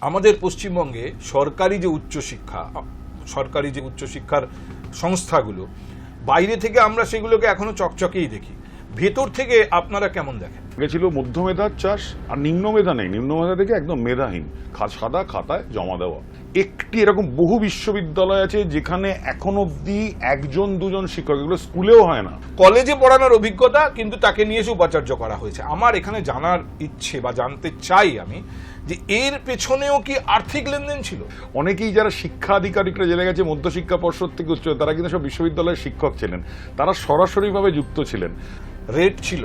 আমাদের পশ্চিমবঙ্গে সরকারি যে উচ্চশিক্ষার সংস্থাগুলো, বাইরে থেকে আমরা সেগুলোকে এখনো চকচকেই দেখি, ভেতর থেকে আপনারা কেমন দেখেন? ছিল মধ্যমেধার চাষ, আর নিম্ন মেধা নেই, নিম্ন মেধা থেকে একদম মেধাহীন, সাদা খাতায় জমা দেওয়া। একটি এরকম বহু বিশ্ববিদ্যালয় আছে যেখানে এখন অব্দি একজন দুজন শিক্ষক, এগুলো স্কুলেও হয় না, কলেজে পড়ানোর অভিজ্ঞতা, কিন্তু তাকে নিয়ে এসে উপাচার্য করা হয়েছে। আমার এখানে জানার ইচ্ছে বা জানতে চাই আমি যে এর পেছনেও কি আর্থিক লেনদেন ছিল? অনেকেই যারা শিক্ষা আধিকারিকরা জেলে গেছে মধ্যশিক্ষা পর্ষদ থেকে উচ্চ, তারা কিন্তু সব বিশ্ববিদ্যালয়ের শিক্ষক ছিলেন, তারা সরাসরিভাবে যুক্ত ছিলেন। রেট ছিল,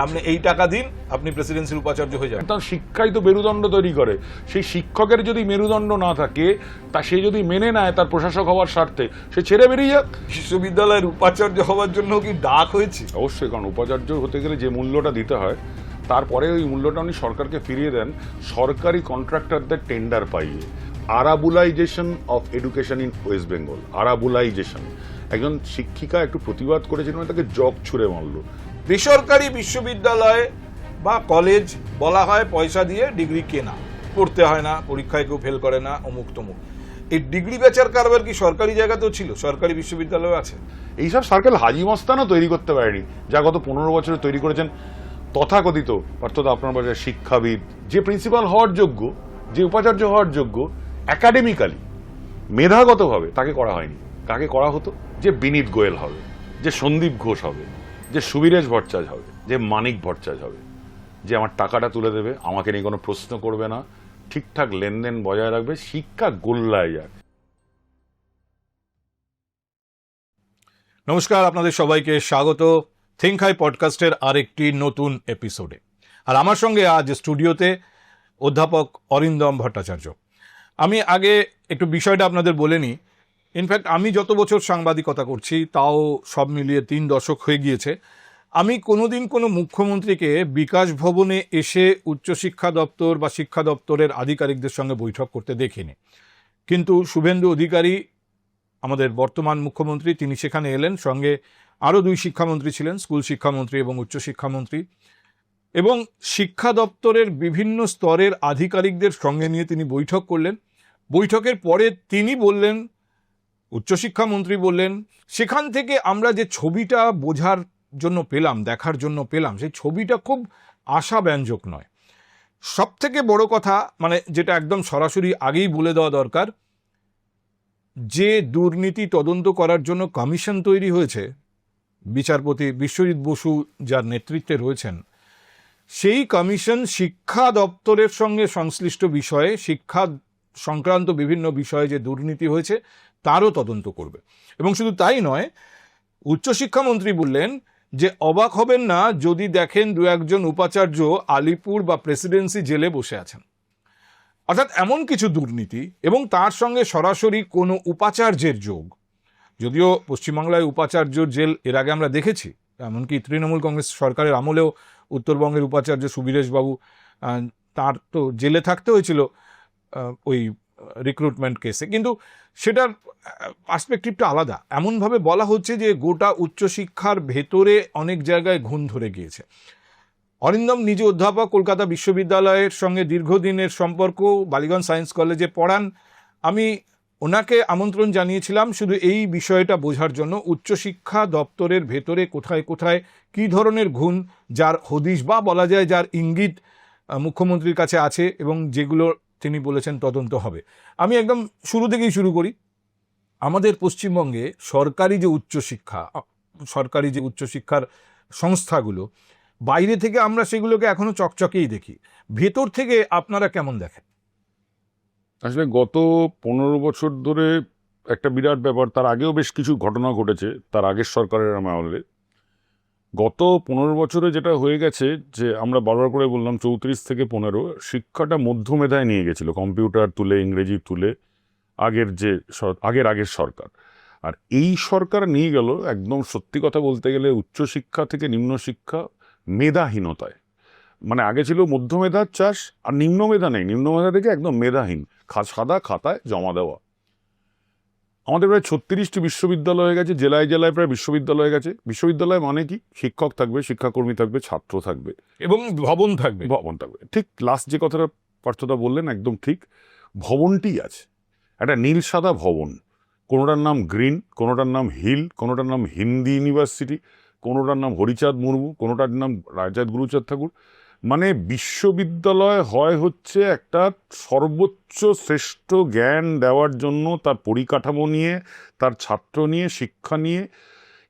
আপনি এই টাকা দিন, আপনি প্রেসিডেন্সির উপাচার্য হয়ে যান। তার শিক্ষাই তো মেরুদণ্ড তৈরি করে। সেই শিক্ষকের যদি মেরুদণ্ড না থাকে, তা সে যদি মেনে নেয় তার প্রশাসক হওয়ার স্বার্থে, সে ছেড়ে বেরিয়ে যাক। বিশ্ববিদ্যালয়ের উপাচার্য হওয়ার জন্য কি ডাক হয়েছে? অবশ্যই, কারণ উপাচার্য হতে গেলে যে মূল্যটা দিতে হয়, তারপরে ওই মূল্যটা উনি সরকারকে ফিরিয়ে দেন সরকারি কন্ট্রাক্টরদের টেন্ডার পাইয়ে। Arabulization of education in West Bengal, Arabulization. একজন শিক্ষিকা একটু প্রতিবাদ করেছিলেন, তাকে জগ ছুঁড়ে মারল। বেসরকারি বিশ্ববিদ্যালয় বা কলেজ বলা হয় পয়সা দিয়ে ডিগ্রি কেনা, পড়তে হয় না, পরীক্ষায় কেউ ফেল করে না, অমুক তমুক। এই ডিগ্রি বেচার কারবার কি সরকারি জায়গাতেও ছিল? সরকারি বিশ্ববিদ্যালয় আছে? এইসব সার্কেল হাজি মস্তানও তৈরি করতে পারেনি, যা গত 15 বছরে তৈরি করেছেন তথাকথিত, অর্থাৎ আপনার বাজার শিক্ষাবিদ, যে প্রিন্সিপাল হওয়ার যোগ্য, যে উপাচার্য হওয়ার যোগ্য একাডেমিক্যালি, মেধাগতভাবে, তাকে করা হয়নি। কাকে করা হতো? যে বিনীত গোয়েল হবে, যে সন্দীপ ঘোষ হবে, যে সুবীরেশ ভট্টাচার্য হবে, যে মানিক ভট্টাচার্য হবে, যে আমার টাকাটা তুলে দেবে, আমাকে নিয়ে কোনো প্রশ্ন করবে না, ঠিকঠাক লেনদেন বজায় রাখবে, শিক্ষা গোল্লায় যাক। নমস্কার, আপনাদের সবাইকে স্বাগত থিঙ্ক হাই পডকাস্টের আরেকটি নতুন এপিসোডে। আর আমার সঙ্গে আজ স্টুডিওতে অধ্যাপক অরিন্দম ভট্টাচার্য। আমি আগে একটু বিষয়টা আপনাদের বলে নিই। ইনফ্যাক্ট আমি যত বছর সাংবাদিকতা করছি, তাও সব মিলিয়ে 3 দশক হয়ে গিয়েছে, আমি কোনোদিন কোনো মুখ্যমন্ত্রীকে বিকাশ ভবনে এসে উচ্চশিক্ষা দপ্তর বা শিক্ষা দপ্তরের আধিকারিকদের সঙ্গে বৈঠক করতে দেখিনি। কিন্তু শুভেন্দু অধিকারী, আমাদের বর্তমান মুখ্যমন্ত্রী, তিনি সেখানে এলেন, সঙ্গে আরও 2 শিক্ষামন্ত্রী ছিলেন, স্কুল শিক্ষামন্ত্রী এবং উচ্চশিক্ষামন্ত্রী, এবং শিক্ষা দপ্তরের বিভিন্ন স্তরের আধিকারিকদের সঙ্গে নিয়ে তিনি বৈঠক করলেন। বৈঠকের পরে তিনি বললেন, উচ্চশিক্ষামন্ত্রী বললেন, সেখান থেকে আমরা যে ছবিটা বোঝার জন্য পেলাম, দেখার জন্য পেলাম, সেই ছবিটা খুব আশাব্যঞ্জক নয়। সব থেকে বড় কথা, মানে যেটা একদম সরাসরি আগেই বলে দেওয়া দরকার, যে দুর্নীতি তদন্ত করার জন্য কমিশন তৈরি হয়েছে, বিচারপতি বিশ্বজিৎ বসু যার নেতৃত্বে রয়েছেন, সেই কমিশন শিক্ষা দপ্তরের সঙ্গে সংশ্লিষ্ট বিষয়ে, শিক্ষা সংক্রান্ত বিভিন্ন বিষয়ে যে দুর্নীতি হয়েছে তারও তদন্ত করবে। এবং শুধু তাই নয়, উচ্চশিক্ষামন্ত্রী বললেন যে অবাক হবেন না যদি দেখেন 2-1 উপাচার্য আলিপুর বা প্রেসিডেন্সি জেলে বসে আছেন। অর্থাৎ এমন কিছু দুর্নীতি, এবং তার সঙ্গে সরাসরি কোনো উপাচার্যের যোগ। যদিও পশ্চিমবাংলায় উপাচার্যর জেল এর আগে আমরা দেখেছি, এমনকি তৃণমূল কংগ্রেস সরকারের আমলেও উত্তরবঙ্গের উপাচার্য সুবীরেশবাবু, তার তো জেলে থাকতে হয়েছিল ওই রিক্রুটমেন্ট কেসে, কিন্তু সেটার পার্সপেক্টিভটা আলাদা। এমনভাবে বলা হচ্ছে যে গোটা উচ্চশিক্ষার ভেতরে অনেক জায়গায় ঘুণ ধরে গিয়েছে। অরিন্দম নিজে অধ্যাপক, কলকাতা বিশ্ববিদ্যালয়ের সঙ্গে দীর্ঘদিনের সম্পর্ক, বালিগঞ্জ সায়েন্স কলেজে পড়ান। আমি ওনাকে আমন্ত্রণ জানিয়েছিলাম শুধু এই বিষয়টা বোঝার জন্য, উচ্চশিক্ষা দপ্তরের ভেতরে কোথায় কোথায় কী ধরনের ঘুণ, যার হদিশ বা বলা যায় যার ইঙ্গিত মুখ্যমন্ত্রীর কাছে আছে, এবং যেগুলো তিনি বলেছেন তদন্ত হবে। আমি একদম শুরু থেকেই শুরু করি। আমাদের পশ্চিমবঙ্গে সরকারি যে উচ্চশিক্ষার সংস্থাগুলো, বাইরে থেকে আমরা সেগুলোকে এখনো চকচকেই দেখি, ভেতর থেকে আপনারা কেমন দেখেন? আসলে গত 15 বছর ধরে একটা বিরাট ব্যাপার, তার আগেও বেশ কিছু ঘটনা ঘটেছে তার আগের সরকারের আমলে। গত 15 বছরে যেটা হয়ে গেছে, যে আমরা বারবার করে বললাম 34 থেকে 15 শিক্ষাটা মধ্যমেধায় নিয়ে গেছিল, কম্পিউটার তুলে, ইংরেজি তুলে, আগের সরকার। আর এই সরকার নিয়ে গেল একদম সত্যি কথা বলতে গেলে উচ্চশিক্ষা থেকে নিম্ন শিক্ষা মেধাহীনতায়। মানে আগে ছিল মধ্যমেধার চাষ, আর নিম্ন মেধা নেই, নিম্ন মেধা থেকে একদম মেধাহীন, সাদা খাতায় জমা দেওয়া। আমাদের প্রায় 36টি বিশ্ববিদ্যালয় হয়ে গেছে, জেলায় জেলায় প্রায় বিশ্ববিদ্যালয় হয়ে গেছে। বিশ্ববিদ্যালয় মানে কি? শিক্ষক থাকবে, শিক্ষাকর্মী থাকবে, ছাত্র থাকবে, এবং ভবন থাকবে। ঠিক লাস্ট যে কথাটা পার্থদা বললেন একদম ঠিক, ভবনটি আছে, একটা নীল সাদা ভবন, কোনোটার নাম গ্রিন, কোনোটার নাম হিল, কোনোটার নাম হিন্দি ইউনিভার্সিটি, কোনোটার নাম হরিচাঁদ মুর্মু, কোনোটার নাম রায়চাঁদ গুরুচাঁদ ঠাকুর। মানে বিশ্ববিদ্যালয় হচ্ছে একটা সর্বোচ্চ শ্রেষ্ঠ জ্ঞান দেওয়ার জন্য, তার পরিকাঠামো নিয়ে, তার ছাত্র নিয়ে, শিক্ষা নিয়ে।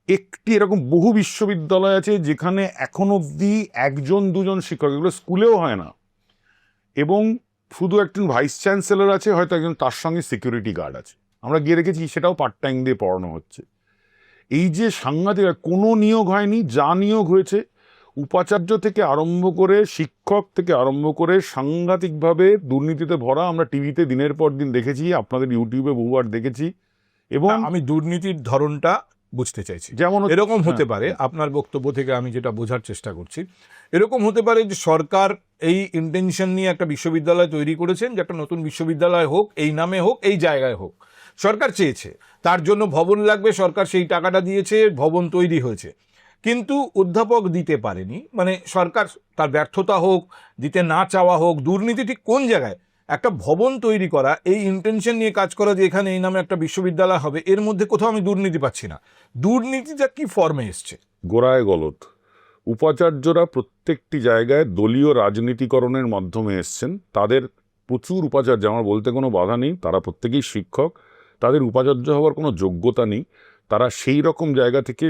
একটি এরকম বহু বিশ্ববিদ্যালয় আছে যেখানে এখন অবধি একজন দুজন শিক্ষক, এগুলো স্কুলেও হয় না, এবং শুধু একজন ভাইস চ্যান্সেলর আছে, হয়তো একজন তার সঙ্গে সিকিউরিটি গার্ড আছে। আমরা গিয়ে রেখেছি, সেটাও পার্ট টাইম দিয়ে পড়ানো হচ্ছে। এই যে সাংঘাতিক, কোনো নিয়োগ হয়নি, যা নিয়োগ হয়েছে উপাচার্য থেকে আরম্ভ করে, শিক্ষক থেকে আরম্ভ করে, সাংঘাতিকভাবে দুর্নীতিতে ভরা। আমরা টিভিতে দিনের পর দিন দেখেছি, আপনাদের ইউটিউবে বহুবার দেখেছি। এবং আমি দুর্নীতির ধরনটা বুঝতে চাইছি, যেমন এরকম হতে পারে, আপনার বক্তব্য থেকে আমি যেটা বোঝার চেষ্টা করছি, এরকম হতে পারে যে সরকার এই ইন্টেনশন নিয়ে একটা বিশ্ববিদ্যালয় তৈরি করেছেন, যে একটা নতুন বিশ্ববিদ্যালয় হোক, এই নামে হোক, এই জায়গায় হোক, সরকার চেয়েছে, তার জন্য ভবন লাগবে, সরকার সেই টাকাটা দিয়েছে, ভবন তৈরি হয়েছে, কিন্তু অধ্যাপক দিতে পারেনি। মানে সরকার, তার ব্যর্থতা হোক, দিতে না চাওয়া হোক, দুর্নীতি ঠিক কোন জায়গায়? একটা ভবন তৈরি করা, এই ইন্টেনশন নিয়ে কাজ করা যে এখানে এই নামে একটা বিশ্ববিদ্যালয় হবে, এর মধ্যে কোথাও আমি দুর্নীতি পাচ্ছি না। দুর্নীতিটা কি ফর্মে এসছে? গোড়ায় গলত। উপাচার্যরা প্রত্যেকটি জায়গায় দলীয় রাজনীতিকরণের মাধ্যমে এসছেন। তাদের প্রচুর উপাচার্য, আমার বলতে কোনো বাধা নেই, তারা প্রত্যেকেই শিক্ষক, তাদের উপাচার্য হওয়ার কোনো যোগ্যতা নেই, তারা সেই রকম জায়গা থেকে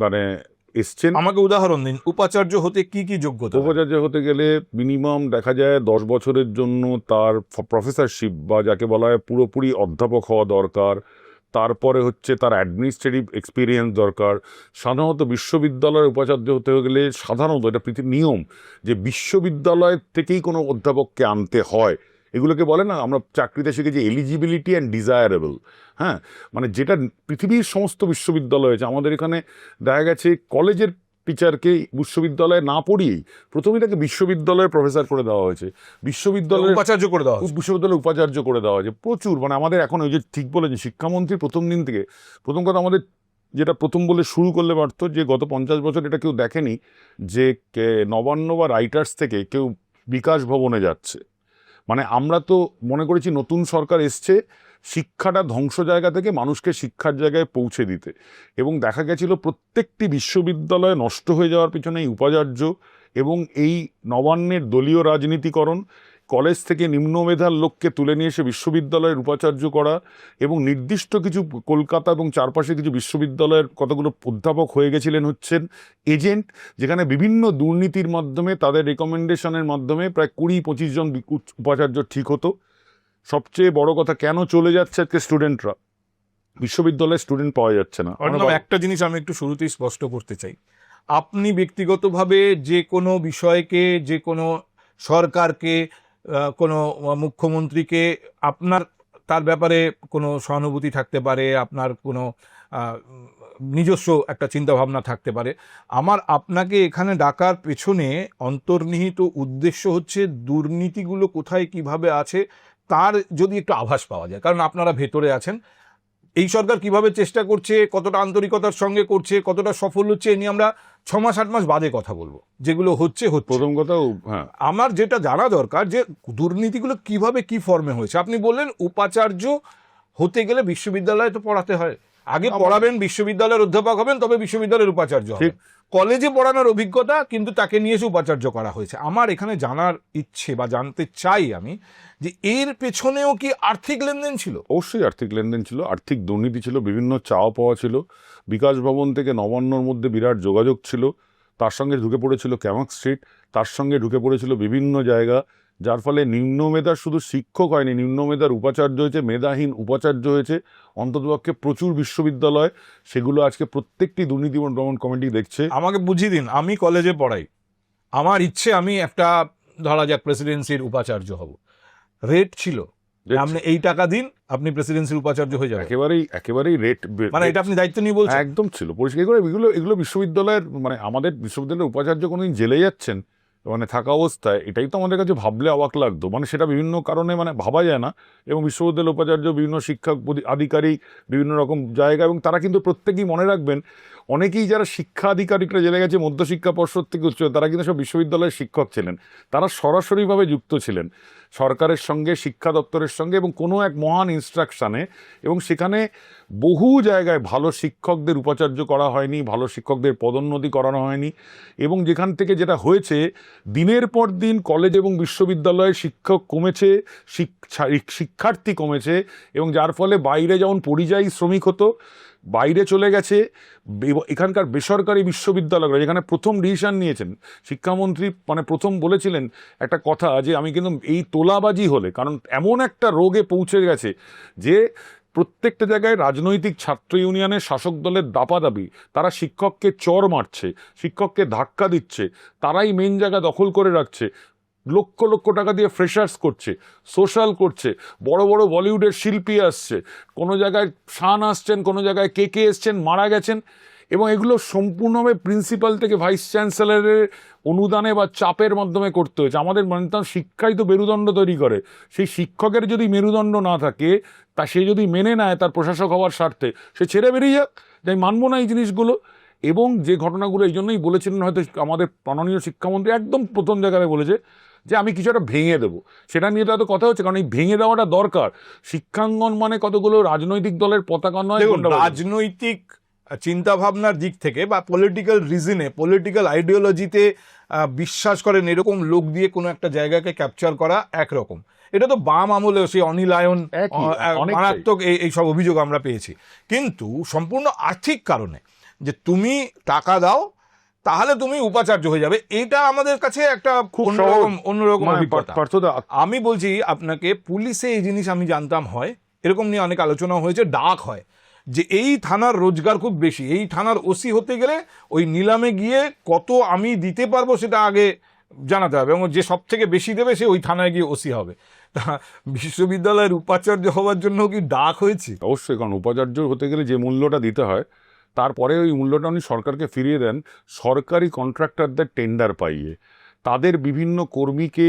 মানে এসছেন। আমাকে উদাহরণ দিন, উপাচার্য হতে কি কি যোগ্যতা? উপাচার্য হতে গেলে মিনিমাম দেখা যায় 10 বছরের জন্য তার প্রফেসরশিপ, বা যাকে বলা হয় পুরোপুরি অধ্যাপক হওয়া দরকার। তারপরে হচ্ছে তার অ্যাডমিনিস্ট্রেটিভ এক্সপিরিয়েন্স দরকার। সাধারণত বিশ্ববিদ্যালয়ের উপাচার্য হতে গেলে, সাধারণত এটা পৃথিবীর নিয়ম, যে বিশ্ববিদ্যালয় থেকেই কোনো অধ্যাপককে আনতে হয়। এগুলোকে বলে না, আমরা চাকরিতে শিখেছি এলিজিবিলিটি অ্যান্ড ডিজায়ারেবল। হ্যাঁ, মানে যেটা পৃথিবীর সমস্ত বিশ্ববিদ্যালয় আছে, আমাদের এখানে দেখা গেছে কলেজের টিচারকে বিশ্ববিদ্যালয়ে না পড়িয়েই প্রথমেই তাকে বিশ্ববিদ্যালয়ের প্রফেসর করে দেওয়া হয়েছে, বিশ্ববিদ্যালয়ের উপাচার্য করে দেওয়া হচ্ছে। বিশ্ববিদ্যালয়ে উপাচার্য করে দেওয়া হয়েছে। প্রচুর, মানে আমাদের এখন ওই যে ঠিক বলেছে শিক্ষামন্ত্রী প্রথম দিন থেকে, প্রথম কথা আমাদের যেটা প্রথম বলে শুরু করলে পারত, যে গত 50 বছর এটা কেউ দেখেনি যে নবান্ন বা রাইটার্স থেকে কেউ বিকাশ ভবনে যাচ্ছে। মানে আমরা তো মনে করেছি নতুন সরকার এসছে শিক্ষাটা ধ্বংস জায়গা থেকে মানুষকে শিক্ষার জায়গায় পৌঁছে দিতে, এবং দেখা গেছিল প্রত্যেকটি বিশ্ববিদ্যালয় নষ্ট হয়ে যাওয়ার পিছনে এই উপাচার্য এবং এই নবান্নের দলীয় রাজনীতিকরণ, কলেজ থেকে নিম্ন মেধার লোককে তুলে নিয়ে এসে বিশ্ববিদ্যালয়ের উপাচার্য করা, এবং নির্দিষ্ট কিছু কলকাতা এবং চারপাশে কিছু বিশ্ববিদ্যালয়ের কতগুলো অধ্যাপক হয়ে গেছিলেন হচ্ছেন এজেন্ট, যেখানে বিভিন্ন দুর্নীতির মাধ্যমে, তাদের রেকমেন্ডেশনের মাধ্যমে প্রায় 20-25 জন উপাচার্য ঠিক হতো। সবচেয়ে বড় কথা, কেন চলে যাচ্ছে আজকে স্টুডেন্টরা? বিশ্ববিদ্যালয়ে স্টুডেন্ট পাওয়া যাচ্ছে না। একটা জিনিস আমি একটু শুরুতেই স্পষ্ট করতে চাই, আপনি ব্যক্তিগতভাবে যে কোনো বিষয়কে, যে কোনো সরকারকে, কোনো মুখ্যমন্ত্রীকে, আপনার তার ব্যাপারে কোনো সহানুভূতি থাকতে পারে, আপনার কোনো নিজস্ব একটা চিন্তাভাবনা থাকতে পারে। আমার আপনাকে এখানে ডাকার পেছনে অন্তর্নিহিত উদ্দেশ্য হচ্ছে দুর্নীতিগুলো কোথায় কিভাবে আছে তার যদি একটু আভাস পাওয়া যায়, কারণ আপনারা ভেতরে আছেন। এই সরকার কিভাবে চেষ্টা করছে, কতটা আন্তরিকতার সঙ্গে করছে, কতটা সফল হচ্ছে, এ নিয়ে আমরা 6 মাস 8 মাস বাদে কথা বলবো। যেগুলো হচ্ছে প্রথম কথা, হ্যাঁ, আমার যেটা জানা দরকার যে দুর্নীতিগুলো কিভাবে কি ফর্মে হয়েছে। আপনি বললেন উপাচার্য হতে গেলে বিশ্ববিদ্যালয়ে তো পড়াতে হয়, আগে পড়াবেন, বিশ্ববিদ্যালয়ের অধ্যাপক হবেন, তবে বিশ্ববিদ্যালয়ের উপাচার্য হবেন। কলেজে পড়ানোর অভিজ্ঞতা কিন্তু তাকে নিয়ে এসে উপাচার্য করা হয়েছে। আমার এখানে জানার ইচ্ছে বা জানতে চাই আমি, যে এর পেছনেও কি আর্থিক লেনদেন ছিল? অবশ্যই আর্থিক লেনদেন ছিল, আর্থিক দুর্নীতি ছিল, বিভিন্ন চাওয়া পাওয়া ছিল। বিকাশ ভবন থেকে নবান্নর মধ্যে বিরাট যোগাযোগ ছিল, তার সঙ্গে ঢুকে পড়েছিল ক্যামাক স্ট্রিট, তার সঙ্গে ঢুকে পড়েছিল বিভিন্ন জায়গা, যার ফলে নিম্ন মেধার শুধু শিক্ষক হয়নি, নিম্ন মেধার উপাচার্য হয়েছে, মেধাহীন উপাচার্য হয়েছে। অন্ততপক্ষে প্রচুর বিশ্ববিদ্যালয়, সেগুলো আজকে প্রত্যেকটি দুর্নীতি দমন কমিটি দেখছে। আমাকে বুঝিয়ে দিন, আমি কলেজে পড়াই, আমার ইচ্ছে আমি একটা ধরা যাক প্রেসিডেন্সির উপাচার্য হব, রেট ছিল আপনি এই টাকা দিন, আপনি প্রেসিডেন্সির উপাচার্য হয়ে যাবেন, একেবারেই রেট, মানে এটা আপনি দায়িত্ব নিয়ে বলছেন? একদম ছিল পরিষ্কার করে। এগুলো বিশ্ববিদ্যালয়ের, মানে আমাদের বিশ্ববিদ্যালয়ের উপাচার্য কোনোদিন জেলে যাচ্ছেন মানে থাকা অবস্থায়, এটাই তো আমাদের কাছে ভাবলে অবাক লাগতো। মানে সেটা বিভিন্ন কারণে মানে ভাবা যায় না। এবং বিশ্ববিদ্যালয়ের উপাচার্য, বিভিন্ন শিক্ষা আধিকারিক, বিভিন্ন রকম জায়গা, এবং তারা কিন্তু প্রত্যেকেই মনে রাখবেন অনেকেই যারা শিক্ষা আধিকারিকরা জেনে গেছে মধ্যশিক্ষা পর্ষদ থেকে উচ্চ, তারা কিন্তু সব বিশ্ববিদ্যালয়ের শিক্ষক ছিলেন, তারা সরাসরিভাবে যুক্ত ছিলেন সরকারের সঙ্গে, শিক্ষা দপ্তরের সঙ্গে এবং কোনো এক মহান ইনস্ট্রাকশানে, এবং সেখানে বহু জায়গায় ভালো শিক্ষকদের উপাচার্য করা হয়নি, ভালো শিক্ষকদের পদোন্নতি করানো হয়নি, এবং যেখান থেকে যেটা হয়েছে দিনের পর দিন কলেজ এবং বিশ্ববিদ্যালয়ে শিক্ষক কমেছে, শিক্ষার্থী কমেছে, এবং যার ফলে বাইরে যেমন পরিযায়ী শ্রমিক হতো, বাইরে চলে গেছে এখানকার বেসরকারি বিশ্ববিদ্যালয়গুলো, যেখানে প্রথম ডিসিশন নিয়েছেন শিক্ষামন্ত্রী, মানে প্রথম বলেছিলেন একটা কথা যে আমি কিন্তু এই তোলাবাজি হলে, কারণ এমন একটা রোগে পৌঁছে গেছে যে প্রত্যেকটা জায়গায় রাজনৈতিক ছাত্র ইউনিয়নের শাসক দলের দাপাদাপি, তারা শিক্ষককে চর মারছে, শিক্ষককে ধাক্কা দিচ্ছে, তারাই মেন জায়গা দখল করে রাখছে, লক্ষ লক্ষ টাকা দিয়ে ফ্রেশার্স করছে, সোশ্যাল করছে, বড় বড় বলিউডের শিল্পী আসছে, কোনো জায়গায় শান আসছেন, কোনো জায়গায় কে এসছেন, মারা গেছেন, এবং এগুলো সম্পূর্ণভাবে প্রিন্সিপাল থেকে ভাইস চ্যান্সেলরের অনুদানে বা চাপের মাধ্যমে করতে হয়েছে। আমাদের মানতাম শিক্ষাই তো মেরুদণ্ড তৈরি করে, সেই শিক্ষকের যদি মেরুদণ্ড না থাকে, তা সে যদি মেনে নেয় তার প্রশাসক হওয়ার স্বার্থে, সে ছেড়ে বেরিয়ে যাক, যাই মানবো না এই জিনিসগুলো। এবং যে ঘটনাগুলো এই জন্যই বলেছিলেন, হয়তো আমাদের মাননীয় শিক্ষামন্ত্রী একদম প্রথম জায়গায় বলেছে যে আমি কিছু একটা ভেঙে দেবো, সেটা নিয়ে তো এত কথা হচ্ছে, কারণ এই ভেঙে দেওয়াটা দরকার। শিক্ষাঙ্গন মানে কতগুলো রাজনৈতিক দলের পতাকা নয়, রাজনৈতিক চিন্তা ভাবনার দিক থেকে বা পলিটিক্যাল রিজনে, পলিটিক্যাল আইডিওলজিতে বিশ্বাস করেন এরকম লোক দিয়ে কোনো একটা জায়গাকে ক্যাপচার করা একরকম। এটা তো বাম আমলে সেই অনিলায়ন মারাত্মক এই সব অভিযোগ আমরা পেয়েছি। কিন্তু সম্পূর্ণ আর্থিক কারণে যে তুমি টাকা দাও তাহলে তুমি উপাচার্য হয়ে যাবে, এটা আমাদের কাছে একটা খুব অন্যরকম অভিজ্ঞতা। আমি বলছি আপনাকে, পুলিশে এই জিনিস আমি জানতাম হয়, এরকম নিয়ে অনেক আলোচনা হয়েছে, ডাক হয় যে এই থানার রোজগার খুব বেশি, এই থানার ওসি হতে গেলে ওই নিলামে গিয়ে কত আমি দিতে পারবো সেটা আগে জানাতে হবে, এবং যে সব থেকে বেশি দেবে সে ওই থানায় গিয়ে ওসি হবে। তা বিশ্ববিদ্যালয়ের উপাচার্য হওয়ার জন্য কি ডাক হয়েছে? অবশ্যই, কারণ উপাচার্য হতে গেলে যে মূল্যটা দিতে হয়, তারপরে ওই মূল্যটা উনি সরকারকে ফিরিয়ে দেন সরকারি কন্ট্রাক্টরদের টেন্ডার পাইয়ে, তাদের বিভিন্ন কর্মীকে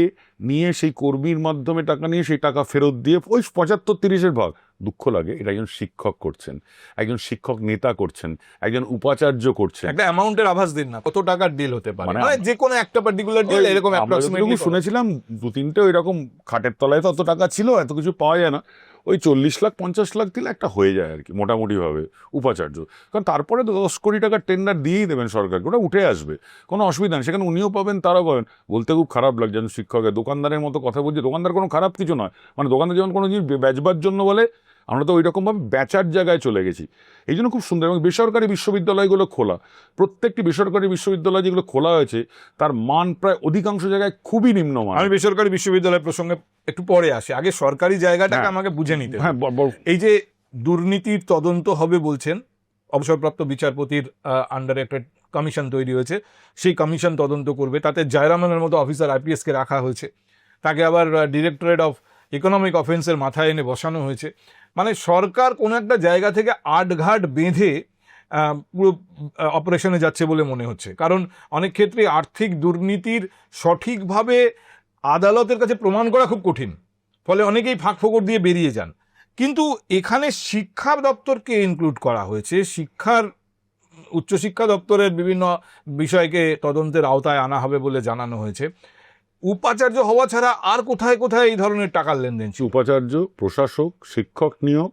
নিয়ে সেই কর্মীর মাধ্যমে টাকা নিয়ে সেই টাকা ফেরত দিয়ে ওই 75-30-এর ভাগ। দুঃখ লাগে, এটা একজন শিক্ষক করছেন, একজন শিক্ষক নেতা করছেন, একজন উপাচার্য করছেন। একটা অ্যামাউন্টের আভাস দিন না, কত টাকার ডিল হতে পারে, মানে যে কোনো একটা পার্টিকুলার ডিল এরকম অ্যাপ্রক্সিমেটলি শুনেছিলাম 2-3টে এরকম খাটের তলায় তো অত টাকা ছিল, এত কিছু পাওয়া যায় না, ওই 40 লাখ 50 লাখ দিলে একটা হয়ে যায় আর কি মোটামুটিভাবে উপাচার্য। কারণ তারপরে 10 কোটি টাকার টেন্ডার দিয়েই দেবেন সরকারকে, ওটা উঠে আসবে, কোনো অসুবিধা নেই, সেখানে উনিও পাবেন তারাও পাবেন। বলতে খুব খারাপ লাগছে যেন শিক্ষকের দোকানদারের মতো কথা বলছে, দোকানদার কোনো খারাপ কিছু নয়, মানে দোকানদার যেমন কোনো জিনিস বেচবার জন্য বলে, আমরা তো ওই রকমভাবে বেচার জায়গায় চলে গেছি। এই জন্য খুব সুন্দর। এবং বেসরকারি বিশ্ববিদ্যালয়গুলো খোলা, প্রত্যেকটি বেসরকারি বিশ্ববিদ্যালয় যেগুলো খোলা হয়েছে তার মান প্রায় অধিকাংশ জায়গায় খুবই নিম্নমান। আমি বেসরকারি বিশ্ববিদ্যালয় প্রসঙ্গে একটু পরে আসি, আগে সরকারি জায়গাটাকে আমাকে বুঝে নিতে। হ্যাঁ, এই যে দুর্নীতির তদন্ত হবে বলছেন, অবসরপ্রাপ্ত বিচারপতির আন্ডারে একটা কমিশন তৈরি হয়েছে, সেই কমিশন তদন্ত করবে, তাতে জয়রামানের মতো অফিসার আইপিএসকে রাখা হয়েছে, তাকে আবার ডিরেক্টরেট অফ ইকোনমিক অফেন্সের মাথায় এনে বসানো হয়েছে। মানে সরকার কোনো একটা জায়গা থেকে আটঘাট বেঁধে পুরো অপারেশনে যাচ্ছে বলে মনে হচ্ছে, কারণ অনেক ক্ষেত্রে আর্থিক দুর্নীতির সঠিকভাবে আদালতের কাছে প্রমাণ করা খুব কঠিন, ফলে অনেকেই ফাঁক ফোকর দিয়ে বেরিয়ে যান। কিন্তু এখানে শিক্ষা দপ্তরকে ইনক্লুড করা হয়েছে, উচ্চশিক্ষা দপ্তরের বিভিন্ন বিষয়কে তদন্তের আওতায় আনা হবে বলে জানানো হয়েছে। উপাচার্য হওয়া ছাড়া আর কোথায় কোথায় এই ধরনের টাকার লেনদেন? উপাচার্য, প্রশাসক, শিক্ষক নিয়োগ।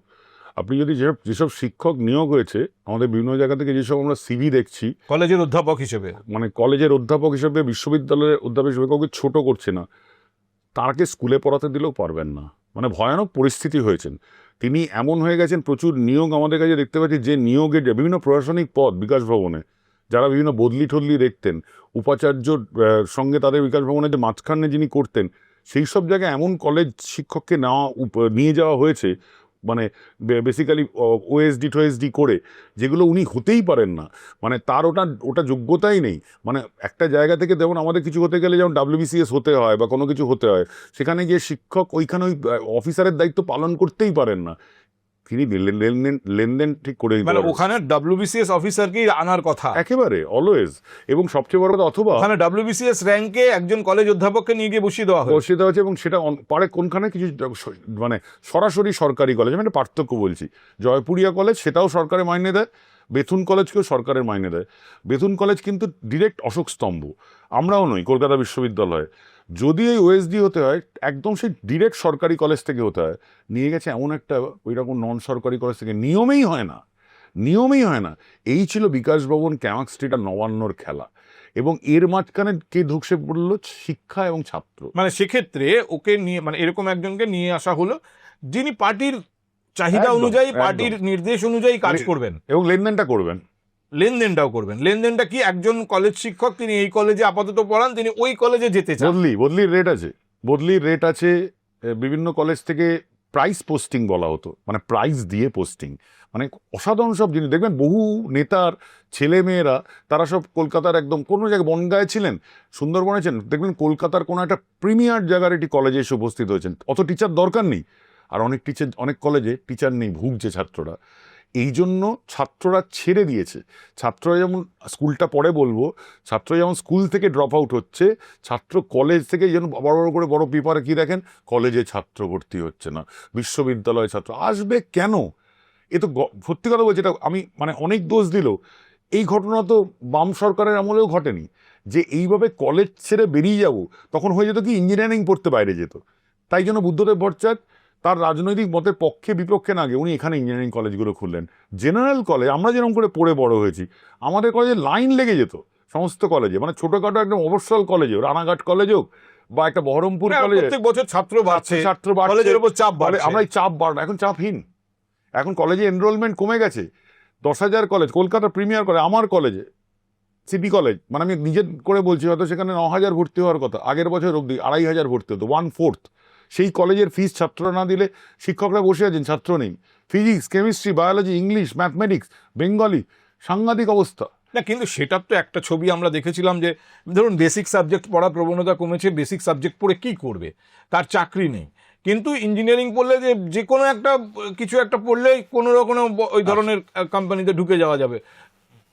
আপনি যদি যেসব শিক্ষক নিয়োগ হয়েছে আমাদের বিভিন্ন জায়গা থেকে, যেসব আমরা সিভি দেখছি, কলেজের অধ্যাপক হিসেবে, মানে কলেজের অধ্যাপক হিসেবে, বিশ্ববিদ্যালয়ের অধ্যাপক হিসেবে, কাউকে ছোট করছে না, তাকে স্কুলে পড়াতে দিলেও পারবেন না, মানে ভয়ানক পরিস্থিতি হয়েছেন তিনি। এমন হয়ে গেছেন, প্রচুর নিয়োগ আমাদের কাছে দেখতে পাচ্ছি, যে নিয়োগের বিভিন্ন প্রশাসনিক পদ বিকাশ ভবনে যারা বিভিন্ন বদলি টদলি দেখতেন, উপাচার্যর সঙ্গে তাদের বিকাশ ভবনে যে মাঝখানে যিনি করতেন, সেই সব জায়গায় এমন কলেজ শিক্ষককে নিয়ে যাওয়া হয়েছে, মানে বেসিক্যালি ওএসডি টোএসডি করে, যেগুলো উনি হতেই পারেন না, মানে তার ওটা যোগ্যতাই নেই। মানে একটা জায়গা থেকে যেমন আমাদের কিছু হতে গেলে যেমন WBCS হতে হয় বা কোনো কিছু হতে হয়, সেখানে গিয়ে শিক্ষক ওইখানে ওই অফিসারের দায়িত্ব পালন করতেই পারেন না। তিনি লেনদেন ঠিক করে দিতে মানে পারবেন। ওখানে WBCS অফিসারকেই আনার কথা, একেবারে অলওয়েজ। এবং সবচেয়ে বড় কথা, অথবা ওখানে WBCS র্যাঙ্কে একজন কলেজ অধ্যাপককে নিয়ে গিয়ে বসিয়ে দেওয়া হয়। বসিয়ে দেওয়া হচ্ছে, এবং সেটা পারে কোনখানে কিছু মানে সরাসরি সরকারি কলেজ, আমি একটা পার্থক্য বলছি। জয়পুরিয়া কলেজ সেটাও সরকারের মাইনে দেয়, বেথুন কলেজকেও সরকারের মাইনে দেয়। বেথুন কলেজ কিন্তু ডিরেক্ট অশোক স্তম্ভ, আমরাও নই কলকাতা বিশ্ববিদ্যালয়ে। যদি এই ওএসডি হতে হয় একদম সেই ডিরেক্ট সরকারি কলেজ থেকে হতে হয়, নিয়ে গেছে এমন একটা ওই রকম নন সরকারি কলেজ থেকে, নিয়মেই হয় না, নিয়মেই হয় না। এই ছিল বিকাশ ভবন, ক্যামাক স্ট্রিট আর নবান্নর খেলা। এবং এর মাঝখানে কে ঢুকছে পড়ল? শিক্ষা এবং ছাত্র। মানে সেক্ষেত্রে ওকে নিয়ে, মানে এরকম একজনকে নিয়ে আসা হলো যিনি পার্টির চাহিদা একদম, অনুযায়ী, একদম। পার্টির নির্দেশ অনুযায়ী কাজ করবেন এবং লেনদেনটা করবেন। লেনদেনটাও করবেন। লেনদেনটা কি? একজন কলেজ শিক্ষক, তিনি এই কলেজে আপাতত পড়ান, তিনি ওই কলেজে যেতে চান। বদলির রেট আছে, বদলির রেট আছে। বিভিন্ন কলেজ থেকে প্রাইস পোস্টিং বলা হতো, মানে প্রাইস দিয়ে পোস্টিং, মানে অসাধারণ সব জিনিস দেখবেন। বহু নেতার ছেলে মেয়েরা তারা সব কলকাতার একদম কোনো জায়গায়, বনগাঁয়ে ছিলেন, সুন্দরবনে ছিলেন, দেখবেন কলকাতার কোনো একটা প্রিমিয়ার জায়গার একটি কলেজে এসে উপস্থিত হয়েছেন। অত টিচার দরকার নেই। আর অনেক কলেজে টিচার নেই, ভুগছে ছাত্ররা। এই জন্য ছাত্ররা ছেড়ে দিয়েছে। ছাত্ররা যেমন স্কুলটা পরে বলবো, ছাত্ররা যেমন স্কুল থেকে ড্রপ আউট হচ্ছে, ছাত্র কলেজ থেকে যেন বড় বড় করে বড় পেপারে কি দেখেন, কলেজে ছাত্র ভর্তি হচ্ছে না, বিশ্ববিদ্যালয়ে ছাত্র আসবে কেন? এ তো সত্যি কথা বলছি, এটা আমি মানে অনেক দোষ দিল। এই ঘটনা তো বাম সরকারের আমলেও ঘটেনি, যে এইভাবে কলেজ ছেড়ে বেরিয়ে যাব। তখন হয়ে যেত কি, ইঞ্জিনিয়ারিং পড়তে বাইরে যেত। তাই জন্য বুদ্ধদেব ভট্টাচার্য তার রাজনৈতিক মতের পক্ষে বিপক্ষে না গিয়ে উনি এখানে ইঞ্জিনিয়ারিং কলেজগুলো খুললেন। জেনারেল কলেজ আমরা যেরকম করে পড়ে বড় হয়েছি, আমাদের কলেজে লাইন লেগে যেত সমস্ত কলেজে, মানে ছোটোখাটো একদম অবসর কলেজে, রানাঘাট কলেজ হোক বা একটা বহরমপুর কলেজে, প্রত্যেক বছর ছাত্র বাড়ছে, ছাত্র বাড়ছে, কলেজের উপর চাপ বাড়ছে। আমরা এই চাপ বাড়লো, এখন চাপহীন। এখন কলেজে এনরোলমেন্ট কমে গেছে। 10,000 কলেজ, কলকাতা প্রিমিয়ার কলেজ, আমার কলেজে সিটি কলেজ, মানে আমি নিজের করে বলছি, হয়তো সেখানে 9,000 ভর্তি হওয়ার কথা, আগের বছর অবধি 2,500 ভর্তি হতো, 1/4। সেই কলেজের ফিস ছাত্ররা না দিলে শিক্ষকরা বসে আছেন, ছাত্র নেই। Physics, chemistry, biology, English, mathematics, Bengali, সাংঘাতিক অবস্থা। না, কিন্তু সেটার তো একটা ছবি আমরা দেখেছিলাম যে ধরুন বেসিক সাবজেক্ট পড়ার প্রবণতা কমেছে, বেসিক সাবজেক্ট পড়ে কি করবে, তার চাকরি নেই। কিন্তু ইঞ্জিনিয়ারিং পড়লে যে কোনো একটা কিছু একটা পড়লেই কোনো রকম ওই ধরনের কোম্পানিতে ঢুকে যাওয়া যাবে।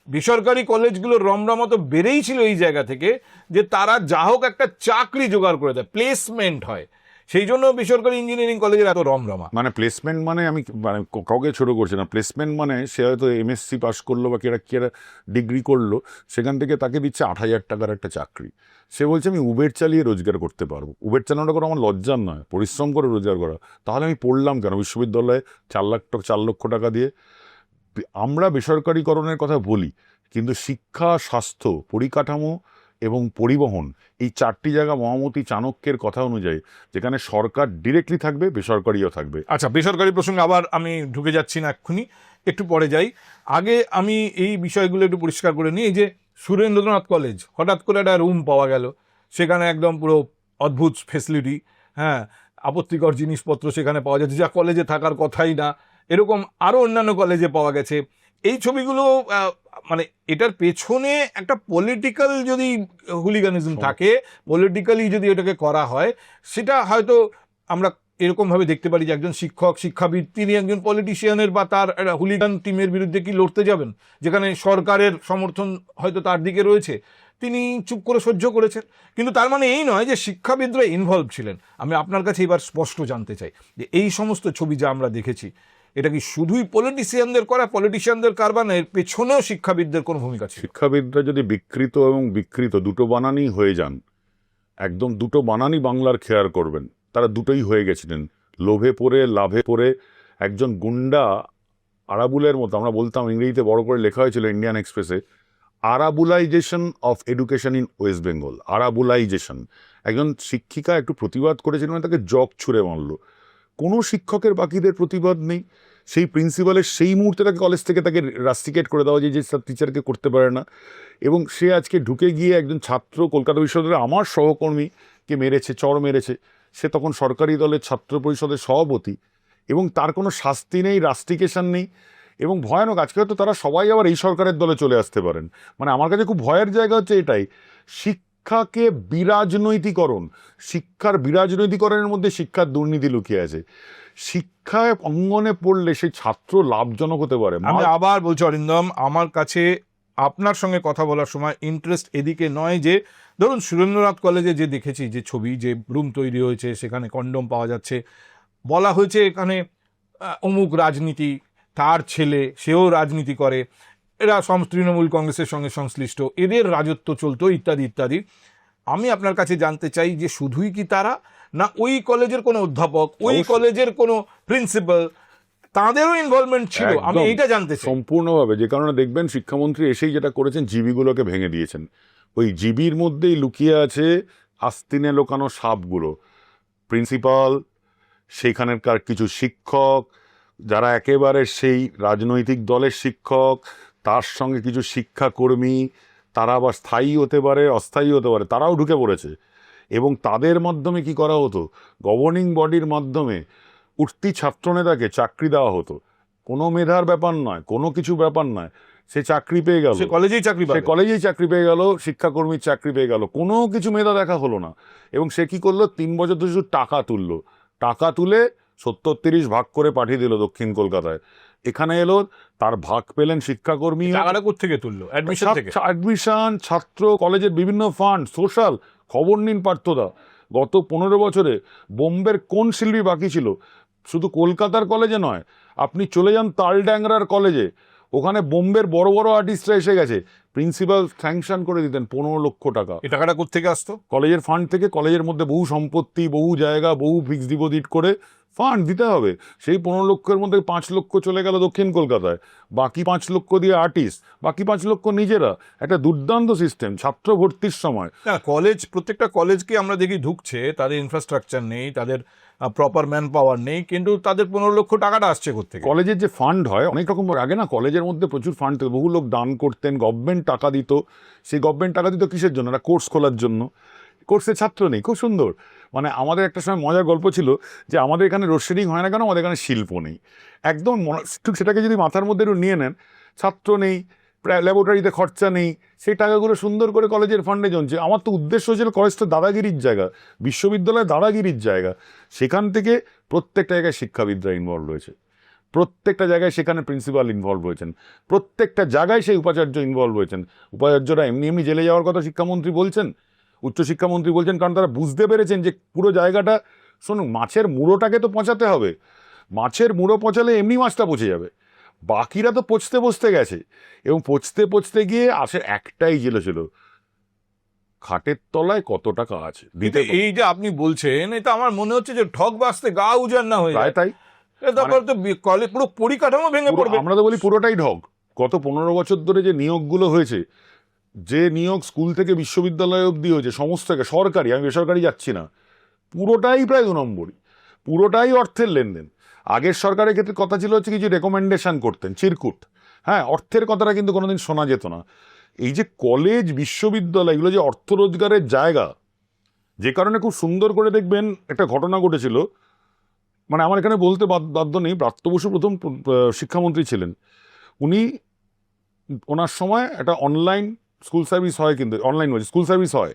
বেসরকারি কলেজগুলোর রমরমা তো বেড়েই ছিল এই জায়গা থেকে যে তারা যা হোক একটা চাকরি জোগাড় করে দেয়, প্লেসমেন্ট হয়। সেই জন্য বেসরকারি ইঞ্জিনিয়ারিং কলেজের এত রমরমা। মানে প্লেসমেন্ট মানে, আমি মানে কাউকে ছোট করছি না, প্লেসমেন্ট মানে সে হয়তো এমএসসি পাস করলো বা কেরা ডিগ্রি করলো, সেখান থেকে তাকে দিচ্ছে 8,000 টাকার একটা চাকরি। সে বলছে আমি উবের চালিয়ে রোজগার করতে পারবো। উবের চালানোটা করে আমার লজ্জার নয়, পরিশ্রম করে রোজগার করা। তাহলে আমি পড়লাম কেন বিশ্ববিদ্যালয়ে 4 লক্ষ টাকা দিয়ে? আমরা বেসরকারিকরণের কথা বলি, কিন্তু শিক্ষা, স্বাস্থ্য, পরিকাঠামো এবং পরিবহন, এই 4টি জায়গা মহামতি চাণক্যের কথা অনুযায়ী, যেখানে সরকার ডিরেক্টলি থাকবে, বেসরকারিও থাকবে। আচ্ছা, বেসরকারি প্রসঙ্গে আবার আমি ঢুকে যাচ্ছি না, এক্ষুনি একটু পরে যাই। আগে আমি এই বিষয়গুলো একটু পরিষ্কার করে নিই। এই যে সুরেন্দ্রনাথ কলেজ, হঠাৎ করে একটা রুম পাওয়া গেল, সেখানে একদম পুরো অদ্ভুত ফেসিলিটি, হ্যাঁ, আপত্তিকর জিনিসপত্র সেখানে পাওয়া যাচ্ছে, যা কলেজে থাকার কথাই না। এরকম আরও অন্যান্য কলেজে পাওয়া গেছে। এই ছবিগুলো মানে এটার পেছনে একটা পলিটিক্যাল যদি হুলিগানিজম থাকে, পলিটিক্যালি যদি এটাকে করা হয়, সেটা হয়তো আমরা এরকমভাবে দেখতে পারি যে একজন শিক্ষক, শিক্ষাবিদ, তিনি একজন পলিটিশিয়ানের বা তার হুলিগান টিমের বিরুদ্ধে কি লড়তে যাবেন, যেখানে সরকারের সমর্থন হয়তো তার দিকে রয়েছে, তিনি চুপ করে সহ্য করেছেন। কিন্তু তার মানে এই নয় যে শিক্ষাবিদরা ইনভলভ ছিলেন। আমি আপনার কাছে এবার স্পষ্ট জানতে চাই যে এই সমস্ত ছবি যা আমরা দেখেছি, এটা কি শুধুই পলিটিশিয়ানদের করা, পলিটিশিয়ানদের কারবার না, এর পেছনেও শিক্ষাবিদদের কোনো ভূমিকা ছিল? শিক্ষাবিদরা যদি বিকৃত এবং বিকৃত দুটো বানানই হয়ে যান, একদম দুটো বানানই বাংলার খেয়াল করবেন, তারা দুটোই হয়ে গেছিলেন। লোভে পড়ে, লাভে পড়ে একজন গুন্ডা, আরাবুলের মতো, আমরা বলতাম, ইংরেজিতে বড় করে লেখা হয়েছিল ইন্ডিয়ান এক্সপ্রেসে, Arabulization of education in West Bengal. Arabulization. একজন শিক্ষিকা একটু প্রতিবাদ করেছিলেন, তাকে জগ ছুঁড়ে মারল। কোনো শিক্ষকের বাকিদের প্রতিবাদ নেই। সেই প্রিন্সিপালের সেই মুহূর্তে তাকে কলেজ থেকে তাকে রাস্টিকেট করে দেওয়া যায়, যে টিচারকে করতে পারে না। এবং সে আজকে ঢুকে গিয়ে একজন ছাত্র, কলকাতা বিশ্ববিদ্যালয়ে আমার সহকর্মীকে মেরেছে, চড় মেরেছে। সে তখন সরকারি দলের ছাত্র পরিষদের সভাপতি, এবং তার কোনো শাস্তি নেই, রাস্টিকেশন নেই, এবং ভয়ানক। আজকে হয়তো তারা সবাই আবার এই সরকারের দলে চলে আসতে পারেন। মানে আমার কাছে খুব ভয়ের জায়গা হচ্ছে এটাই, শিক্ষাকে বিরাজনৈতিকরণ, শিক্ষার বিরাজনৈতিকরণের মধ্যে শিক্ষার দুর্নীতি লুকিয়ে আছে। শিক্ষায় অঙ্গনে পড়লে সেই ছাত্র লাভজনক হতে পারে। আমি আবার বলছি অরিন্দম, আমার কাছে আপনার সঙ্গে কথা বলার সময় ইন্টারেস্ট এদিকে নয় যে ধরুন সুরেন্দ্রনাথ কলেজে যে দেখেছি যে ছবি, যে রুম তৈরি হয়েছে, সেখানে কন্ডম পাওয়া যাচ্ছে, বলা হয়েছে এখানে অমুক রাজনীতি, তার ছেলে সেও রাজনীতি করে, এরা তৃণমূল কংগ্রেসের সঙ্গে সংশ্লিষ্ট, এদের রাজত্ব চলতো ইত্যাদি ইত্যাদি। আমি আপনার কাছে জানতে চাই যে শুধুই কি তারা, না ওই কলেজের কোনো অধ্যাপক, ওই কলেজের কোনো প্রিন্সিপাল, তাদেরও ইনভলভমেন্ট ছিল? আমি একদম, এইটা জানতে চাই। সম্পূর্ণভাবে। যে কারণে দেখবেন শিক্ষামন্ত্রী এসেই যেটা করেছেন, জিবিগুলোকে ভেঙে দিয়েছেন। ওই জিবির মধ্যেই লুকিয়ে আছে আস্তিনে লোকানো সাপগুলো। প্রিন্সিপাল, সেইখানকার কিছু শিক্ষক যারা একেবারে সেই রাজনৈতিক দলের শিক্ষক, তার সঙ্গে কিছু শিক্ষাকর্মী, তারা আবার স্থায়ী হতে পারে, অস্থায়ী হতে পারে, তারাও ঢুকে পড়েছে। এবং তাদের মাধ্যমে কি করা হতো, গভর্নিং বডির মাধ্যমে উঠতি ছাত্রনেতাকে চাকরি দেওয়া হতো। কোনো মেধার ব্যাপার নয়, কোনো কিছু ব্যাপার নয়, সে চাকরি পেয়ে গেল, সে কলেজেই চাকরি সে পাবে। কলেজেই চাকরি পেয়ে গেল, শিক্ষাকর্মীর চাকরি পেয়ে গেল, কোনো কিছু মেধা দেখা হলো না। এবং সে কি করলো, 3 বছর ধরে শুধু টাকা তুললো, টাকা তুলে 70-30 ভাগ করে পাঠিয়ে দিল দক্ষিণ কলকাতায়। এখানে এলো, তার ভাগ পেলেন শিক্ষাকর্মী, টাকাটা কোত্থেকে তুললো? অ্যাডমিশন থেকে? অ্যাডমিশন, ছাত্র, কলেজের বিভিন্ন ফান্ড, সোশ্যাল। খবর নিন পার্থদা, গত 15 বছরে বোম্বের কোন শিল্পী বাকি ছিল? শুধু কলকাতার কলেজে নয়, আপনি চলে যান তালড্যাংরার কলেজে, ওখানে বোম্বের বড় বড় আর্টিস্টরা এসে গেছে, প্রিন্সিপাল স্যাংশন করে দিতেন 15 লক্ষ টাকা। এই টাকাটা কোত্থেকে আসতো? কলেজের ফান্ড থেকে। কলেজের মধ্যে বহু সম্পত্তি, বহু জায়গা, বহু ফিক্সড ডিপোজিট করে ফান্ড দিতে হবে। সেই 15 লক্ষের মধ্যে 5 লক্ষ চলে গেল দক্ষিণ কলকাতায়, বাকি 5 লক্ষ দিয়ে আর্টিস্ট, বাকি 5 লক্ষ নিজেরা। একটা দুর্দান্ত সিস্টেম ছাত্র ভর্তির সময়। না, কলেজ, প্রত্যেকটা কলেজকে আমরা দেখি ঢুকছে, তাদের ইনফ্রাস্ট্রাকচার নেই, তাদের প্রপার ম্যান পাওয়ার নেই, কিন্তু তাদের 15 লক্ষ টাকাটা আসছে কোত্থেকে? কলেজের যে ফান্ড হয় অনেক রকম। আগে না কলেজের মধ্যে প্রচুর ফান্ড, বহু লোক দান করতেন, গভর্নমেন্ট টাকা দিত। সেই গভর্নমেন্ট টাকা দিত কিসের জন্য? একটা কোর্স খোলার জন্য। কোর্সে ছাত্র নেই, খুব সুন্দর। মানে আমাদের একটা সময় মজার গল্প ছিল যে আমাদের এখানে রোডশেডিং হয় না কেন, আমাদের এখানে শিল্প নেই। একদম ঠিক সেটাকে যদি মাথার মধ্যে একটু নিয়ে নেন, ছাত্র নেই, প্রায় ল্যাবরেটরিতে খরচা নেই, সেই টাকাগুলো সুন্দর করে কলেজের ফান্ডে জমছে। আমার তো উদ্দেশ্য ছিল কলেজটা দাদাগিরির জায়গা, বিশ্ববিদ্যালয় দাদাগিরির জায়গা। সেখান থেকে প্রত্যেকটা জায়গায় শিক্ষাবিদরা ইনভলভ রয়েছে, প্রত্যেকটা জায়গায় সেখানে প্রিন্সিপাল ইনভলভ হয়েছেন, প্রত্যেকটা জায়গায় সেই উপাচার্য ইনভলভ হয়েছেন। উপাচার্যরা এমনি এমনি জেলে যাওয়ার কথা শিক্ষামন্ত্রী বলছেন, উচ্চশিক্ষামন্ত্রী বলছেন, কারণ তারা বুঝতে পেরেছেন যে পুরো জায়গাটা, শুনুন, মাছের মুড়োটাকে তো পচাতে হবে। মাছের মুড়ো পচালে এমনি মাছটা পচে যাবে, বাকিরা তো পচতে পচতে গেছে। এবং পচতে পচতে গিয়ে আসে একটাই জেলে ছিল, খাটের তলায় কত টাকা আছে দিতে। এই যে আপনি বলছেন, এটা আমার মনে হচ্ছে যে ঠক বাঁচতে গা উজাড় না হয়ে যায়। তাই তারপর তো কলেজ পুরো পরিকাঠামো ভেঙে পড়বে। আমরা তো বলি পুরোটাই ঢক। গত 15 বছর ধরে যে নিয়োগগুলো হয়েছে, যে নিয়োগ স্কুল থেকে বিশ্ববিদ্যালয় অবধি হয়েছে, সমস্ত সরকারি, আমি বেসরকারি যাচ্ছি না, পুরোটাই প্রায় 2 নম্বরই, পুরোটাই অর্থের লেনদেন। আগের সরকারের ক্ষেত্রে কথা ছিল হচ্ছে কিছু রেকমেন্ডেশন করতেন, চিরকুট, হ্যাঁ, অর্থের কথাটা কিন্তু কোনোদিন শোনা যেত না। এই যে কলেজ, বিশ্ববিদ্যালয়, এগুলো যে অর্থ রোজগারের জায়গা, যে কারণে খুব সুন্দর করে দেখবেন একটা ঘটনা ঘটেছিল। মানে আমার এখানে বলতে বাধ্য নেই, ব্রাত্য বসু প্রথম শিক্ষামন্ত্রী ছিলেন। উনি, ওনার সময় একটা অনলাইন স্কুল সার্ভিস হয়, কিন্তু অনলাইন বলছি, স্কুল সার্ভিস হয়।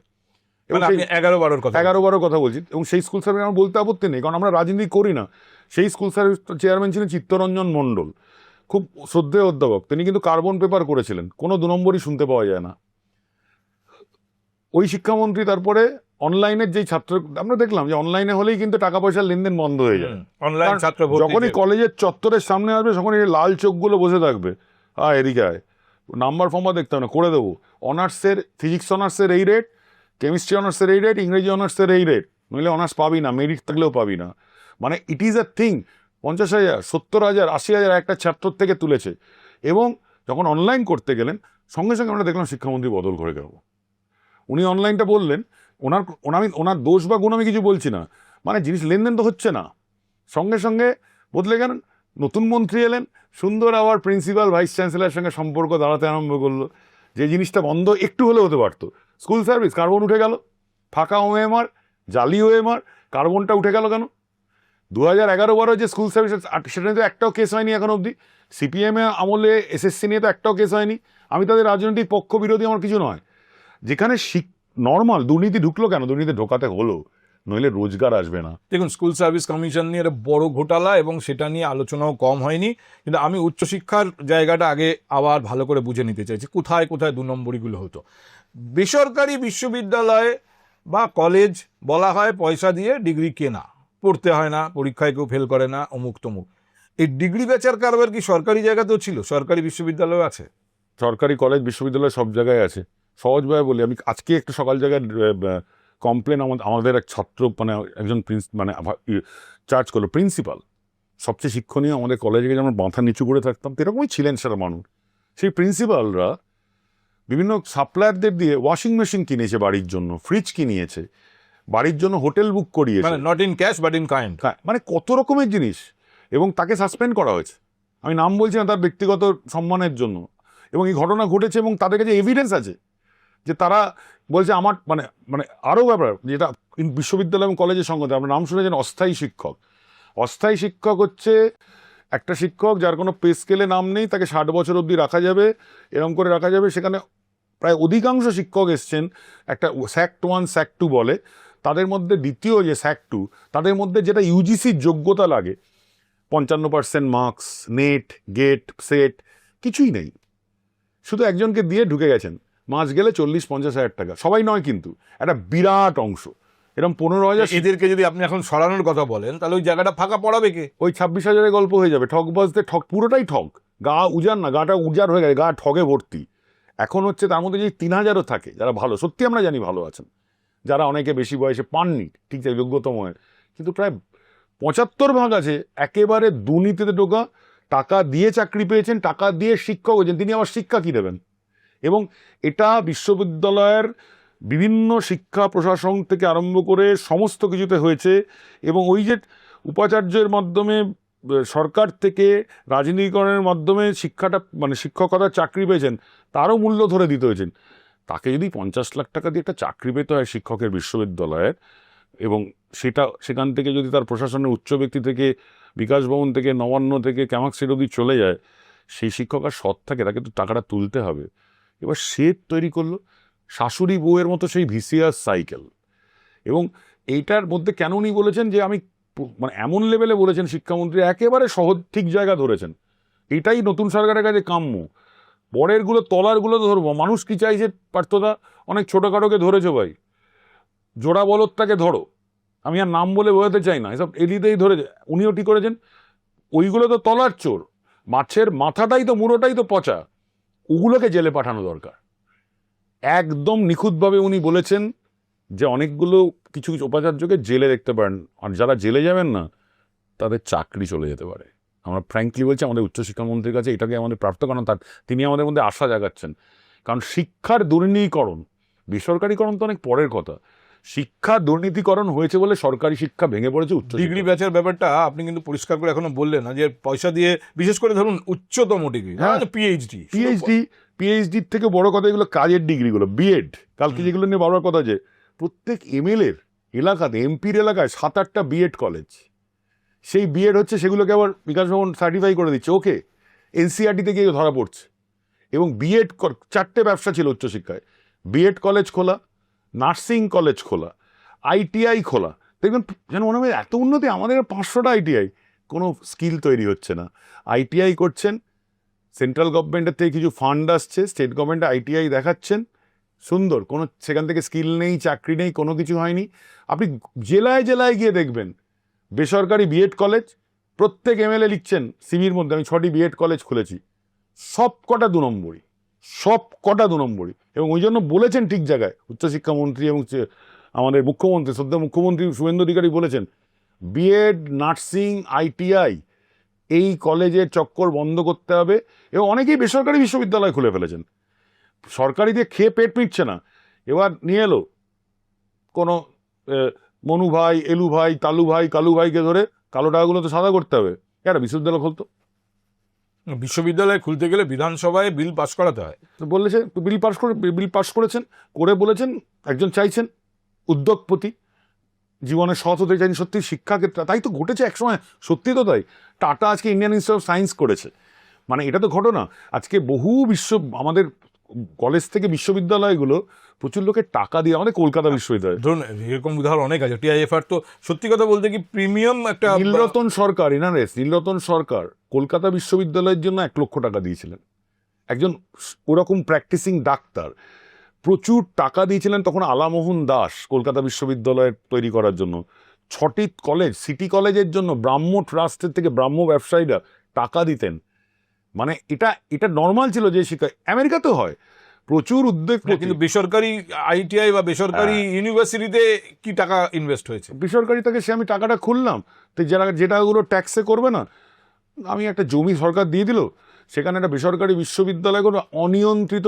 এবং 11-12 কথা 11-12 কথা বলছি। এবং সেই স্কুল সার্ভিস আমার বলতে আপত্তি নেই, কারণ আমরা রাজনীতি করি না। সেই স্কুল সার্ভিস চেয়ারম্যান ছিলেন চিত্তরঞ্জন মণ্ডল, খুব শ্রদ্ধেয় অধ্যাপক। তিনি কিন্তু কার্বন পেপার করেছিলেন, কোনো 2 নম্বরই শুনতে পাওয়া যায় না। ওই শিক্ষামন্ত্রী তারপরে অনলাইনের যেই ছাত্র, আমরা দেখলাম যে অনলাইনে হলেই কিন্তু টাকা পয়সার লেনদেন বন্ধ হয়ে যায়। অনলাইন ছাত্র যখনই কলেজের চত্বরের সামনে আসবে, তখনই লাল চোখগুলো বসে থাকবে, এদিকে আয়, নাম্বার ফর্মা দেখতে হবে না, করে দেবো। অনার্সের, ফিজিক্স অনার্সের এই রেট, কেমিস্ট্রি অনার্সের এই রেট, ইংরেজি অনার্সের এই রেট, নইলে অনার্স পাবি না, মেরিট থাকলেও পাবি না। মানে ইট ইজ আ থিং। 50,000, 70,000, 80,000 একটা ছাত্র থেকে তুলেছে। এবং যখন অনলাইন করতে গেলেন, সঙ্গে সঙ্গে আমরা দেখলাম শিক্ষামন্ত্রী বদল করে গেল। উনি অনলাইনটা বললেন, ওনার দোষ বা গুণ আমি কিছু বলছি না, মানে জিনিস লেনদেন তো হচ্ছে না, সঙ্গে সঙ্গে বদলে গেলেন। নতুন মন্ত্রী এলেন, সুন্দর আবার প্রিন্সিপাল ভাইস চ্যান্সেলারের সঙ্গে সম্পর্ক দাঁড়াতে আরম্ভ করলো। যে জিনিসটা বন্ধ একটু হলে হতে পারতো, স্কুল সার্ভিস, কার্বন উঠে গেল, ফাঁকা ওএমআর, জালি ওএমআর, কার্বনটা উঠে গেল কেন? 2011-12 যে স্কুল সার্ভিস, সেটা নিয়ে তো একটাও কেস হয়নি এখন অবধি। সিপিএম আমলে এসএসসি নিয়ে তো একটাও কেস হয়নি। আমি তাদের রাজনৈতিক পক্ষ বিরোধী, আমার কিছু নয়। যেখানে নর্মাল। দুর্নীতি ঢুকলো কেন? দুর্নীতি ঢোকাতে হলো, নইলে রোজগার আসবে না। দেখুন, স্কুল সার্ভিস কমিশন নিয়ে একটা বড় ঘোটালা এবং সেটা নিয়ে আলোচনাও কম হয়নি, কিন্তু আমি উচ্চশিক্ষার জায়গাটা আগে আবার ভালো করে বুঝে নিতে চাইছি কোথায় কোথায় 2 নম্বরিগুলো হতো। বেসরকারি বিশ্ববিদ্যালয় বা কলেজ বলা হয় পয়সা দিয়ে ডিগ্রি কেনা, পড়তে হয় না, পরীক্ষায় কেউ ফেল করে না, অমুক তমুক। এই ডিগ্রি বেচার কারবার কি সরকারি জায়গাতেও ছিল? সরকারি বিশ্ববিদ্যালয় আছে, সরকারি কলেজ বিশ্ববিদ্যালয় সব জায়গায় আছে। সহজভাবে বলি, আমি আজকে একটা সকাল জায়গায় কমপ্লেন আমাদের এক ছাত্র মানে একজন মানে চার্জ করলো, প্রিন্সিপাল সবচেয়ে শিক্ষণীয় আমাদের কলেজে গিয়ে আমরা মাথা নিচু করে থাকতাম, এরকমই ছিলেন সেটা মানুষ। সেই প্রিন্সিপালরা বিভিন্ন সাপ্লায়ারদের দিয়ে ওয়াশিং মেশিন কিনেছে বাড়ির জন্য, ফ্রিজ কিনিয়েছে বাড়ির জন্য, হোটেল বুক করিয়েছে, মানে not in cash but in kind, মানে কত রকমের জিনিস। এবং তাকে সাসপেন্ড করা হয়েছে। আমি নাম বলছি না, তার ব্যক্তিগত সম্মানের জন্য। এবং এই ঘটনা ঘটেছে এবং তাদের কাছে এভিডেন্স আছে যে তারা বলছে আমার মানে মানে আরও ব্যাপার যেটা বিশ্ববিদ্যালয় এবং কলেজের সঙ্গে আপনার নাম শুনেছেন, অস্থায়ী শিক্ষক। অস্থায়ী শিক্ষক হচ্ছে একটা শিক্ষক যার কোনো পে স্কেলে নাম নেই, তাকে 60 বছর অবধি রাখা যাবে, এরকম করে রাখা যাবে। সেখানে প্রায় অধিকাংশ শিক্ষক এসছেন একটা স্যাক্ট 1 স্যাক্ট 2 বলে, তাদের মধ্যে দ্বিতীয় যে স্যাক্ট 2, তাদের মধ্যে যেটা ইউজিসির যোগ্যতা লাগে 55% মার্কস, নেট, গেট, সেট কিছুই নেই। শুধু একজনকে দিয়ে ঢুকে গেছেন, মাস গেলে 40-50 হাজার টাকা। সবাই নয় কিন্তু, একটা বিরাট অংশ, এরকম 15,000। এদেরকে যদি আপনি এখন সরানোর কথা বলেন তাহলে ওই জায়গাটা ফাঁকা পড়াবে কে? ওই 26,000-এর গল্প হয়ে যাবে। ঠকবাজদের ঠক, পুরোটাই ঠক। গা উজাড় না, গাটা উজাড় হয়ে গেছে, গা ঠগে ভর্তি। এখন হচ্ছে তার মধ্যে যদি 3,000-ও থাকে যারা ভালো, সত্যি আমরা জানি ভালো আছেন, যারা অনেকে বেশি বয়সে পাননি ঠিক আছে যোগ্যতমের, কিন্তু প্রায় 75% আছে একেবারে দুর্নীতিতে ঢোকা, টাকা দিয়ে চাকরি পেয়েছেন, টাকা দিয়ে শিক্ষক হয়েছেন, তিনি আবার শিক্ষা কী দেবেন? এবং এটা বিশ্ববিদ্যালয়ের বিভিন্ন শিক্ষা প্রশাসন থেকে আরম্ভ করে সমস্ত কিছুতে হয়েছে। এবং ওই যে উপাচার্যের মাধ্যমে সরকার থেকে রাজনীতিকরণের মাধ্যমে শিক্ষাটা মানে শিক্ষকতার চাকরি পেয়েছেন, তারও মূল্য ধরে দিতে হয়েছেন। তাকে যদি 50 লাখ টাকা দিয়ে একটা চাকরি পেতে হয় শিক্ষকের বিশ্ববিদ্যালয়ের, এবং সেখান থেকে যদি তার প্রশাসনের উচ্চ ব্যক্তি থেকে, বিকাশ ভবন থেকে, নবান্ন থেকে, ক্যামাক্সির অবধি চলে যায়, সেই শিক্ষক আর সৎ থাকে, তাকে তো টাকাটা তুলতে হবে। এবার সে তৈরি করলো শাশুড়ি বউয়ের মতো সেই ভিসিআর সাইকেল। এবং এইটার মধ্যে কেন উনি বলেছেন যে আমি মানে এমন লেভেলে বলেছেন শিক্ষামন্ত্রী, একেবারে সহজ ঠিক জায়গা ধরেছেন। এটাই নতুন সরকারের কাছে কাম্য। পরেরগুলো তলারগুলো ধরবো, মানুষ কি চাইছে পার্থদা? অনেক ছোটোখাটোকে ধরেছো ভাই, জোড়া বলদটাকে ধরো, আমি আর নাম বলে বোঝাতে চাই না, এসব এলিতেই ধরেছে। উনিও ঠিক করেছেন, ওইগুলো তো তলার চোর, মাছের মাথাটাই তো, মুড়োটাই তো পচা, ওগুলোকে জেলে পাঠানো দরকার। একদম নিখুঁতভাবে উনি বলেছেন যে অনেকগুলো কিছু কিছু উপাচার্যকে জেলে দেখতে পারেন, আর যারা জেলে যাবেন না তাদের চাকরি চলে যেতে পারে। আমরা ফ্র্যাঙ্কলি বলছি, আমাদের উচ্চশিক্ষামন্ত্রীর কাছে এটাকে আমাদের প্রাপ্ত করানো, তিনি আমাদের মধ্যে আশা জাগাচ্ছেন। কারণ শিক্ষার দুর্নীতিকরণ, বেসরকারিকরণ তো অনেক পরের কথা, শিক্ষা দুর্নীতিকরণ হয়েছে বলে সরকারি শিক্ষা ভেঙে পড়েছে। উচ্চ ডিগ্রি ব্যাচের ব্যাপারটা আপনি কিন্তু পরিষ্কার করে এখনো বললেন না, যে পয়সা দিয়ে, বিশেষ করে ধরুন উচ্চতম ডিগ্রি, হ্যাঁ, পিএইচডি থেকে বড় কথা এগুলো কাজের ডিগ্রিগুলো, বিএড, কালকে যেগুলো নিয়ে বারবার কথা, যে প্রত্যেক এমএলএর এলাকাতে, এমপির এলাকায় 7-8টা বিএড কলেজ। সেই বিএড হচ্ছে, সেগুলোকে আবার বিকাশ ভবন সার্টিফাই করে দিচ্ছে, ওকে, এনসিআরটিতে গিয়ে ধরা পড়ছে। এবং বিএড 4টে ব্যবসা ছিল উচ্চশিক্ষায়, বিএড কলেজ খোলা, নার্সিং কলেজ খোলা, আইটিআই খোলা। দেখবেন যেন মনে হয় এত উন্নতি, আমাদের 500টা আইটিআই, কোনো স্কিল তৈরি হচ্ছে না। আইটিআই করছেন, সেন্ট্রাল গভর্নমেন্টের থেকে কিছু ফান্ড আসছে, স্টেট গভর্নমেন্টে আইটিআই দেখাচ্ছেন, সুন্দর, কোনো সেখান থেকে স্কিল নেই, চাকরি নেই, কোনো কিছু হয়নি। আপনি জেলায় জেলায় গিয়ে দেখবেন বেসরকারি বিএড কলেজ, প্রত্যেক এমএলএ লিখছেন সিভির মধ্যে আমি 6টি বিএড কলেজ খুলেছি, সব কটা 2 নম্বরই, সব কটা 2 নম্বরই। এবং ওই জন্য বলেছেন ঠিক জায়গায় উচ্চশিক্ষামন্ত্রী এবং আমাদের মুখ্যমন্ত্রী, শ্রদ্ধা মুখ্যমন্ত্রী শুভেন্দু অধিকারী বলেছেন, বিএড, নার্সিং, আইটিআই এই কলেজের চক্কর বন্ধ করতে হবে। এবং অনেকেই বেসরকারি বিশ্ববিদ্যালয় খুলে ফেলেছেন, সরকারি দিয়ে খেয়ে পেট মিটছে না। এবার নিয়ে এলো কোনো মনু ভাই, এলু ভাই, তালু ভাই, কালু ভাইকে ধরে কালো টাকাগুলো তো সাদা করতে হবে, একটা বিশ্ববিদ্যালয় খুলতো। বিশ্ববিদ্যালয় খুলতে গেলে বিধানসভায় বিল পাস করাতে হয়, বলেছে বিল পাস করেছেন, করে বলেছেন একজন চাইছেন উদ্যোগপতি, জীবনে সৎ হতে চাইছেন সত্যি শিক্ষাক্ষেত্রে, তাই তো ঘটেছে একসময়, সত্যি তো তাই। টাটা আজকে ইন্ডিয়ান ইনস্টিটিউট অফ সায়েন্স করেছে, মানে এটা তো ঘটনা। আজকে বহু আমাদের কলেজ থেকে বিশ্ববিদ্যালয়গুলো প্রচুর লোকের টাকা দিয়ে, আমাদের কলকাতা বিশ্ববিদ্যালয়, ধরুন এরকম উদাহরণ অনেক আছে। টিআইএফআর তো সত্যি কথা বলতে কি প্রিমিয়াম একটা নীলরতন সরকার, এনআরএস নীলরতন সরকার কলকাতা বিশ্ববিদ্যালয়ের জন্য 1 লক্ষ টাকা দিয়েছিলেন। একজন ওরকম প্র্যাকটিসিং ডাক্তার প্রচুর টাকা দিয়েছিলেন তখন আলামোহন দাস কলকাতা বিশ্ববিদ্যালয়ের তৈরি করার জন্য। 6টি কলেজ, সিটি কলেজের জন্য ব্রাহ্ম ট্রাস্টের থেকে ব্রাহ্ম ব্যবসায়ীরা টাকা দিতেন। মানে এটা নর্মাল ছিল যে শিক্ষা, আমেরিকাতেও হয় প্রচুর উদ্যোগ। কিন্তু বেসরকারি আইটিআই বা বেসরকারি ইউনিভার্সিটিতে কি টাকা ইনভেস্ট হয়েছে? বেসরকারি থেকে সে আমি টাকাটা খুললাম, তো যেটাগুলো ট্যাক্সে করবে না, আমি একটা জমি সরকার দিয়ে দিল, সেখানে একটা বেসরকারি বিশ্ববিদ্যালয় কোনো অনিয়ন্ত্রিত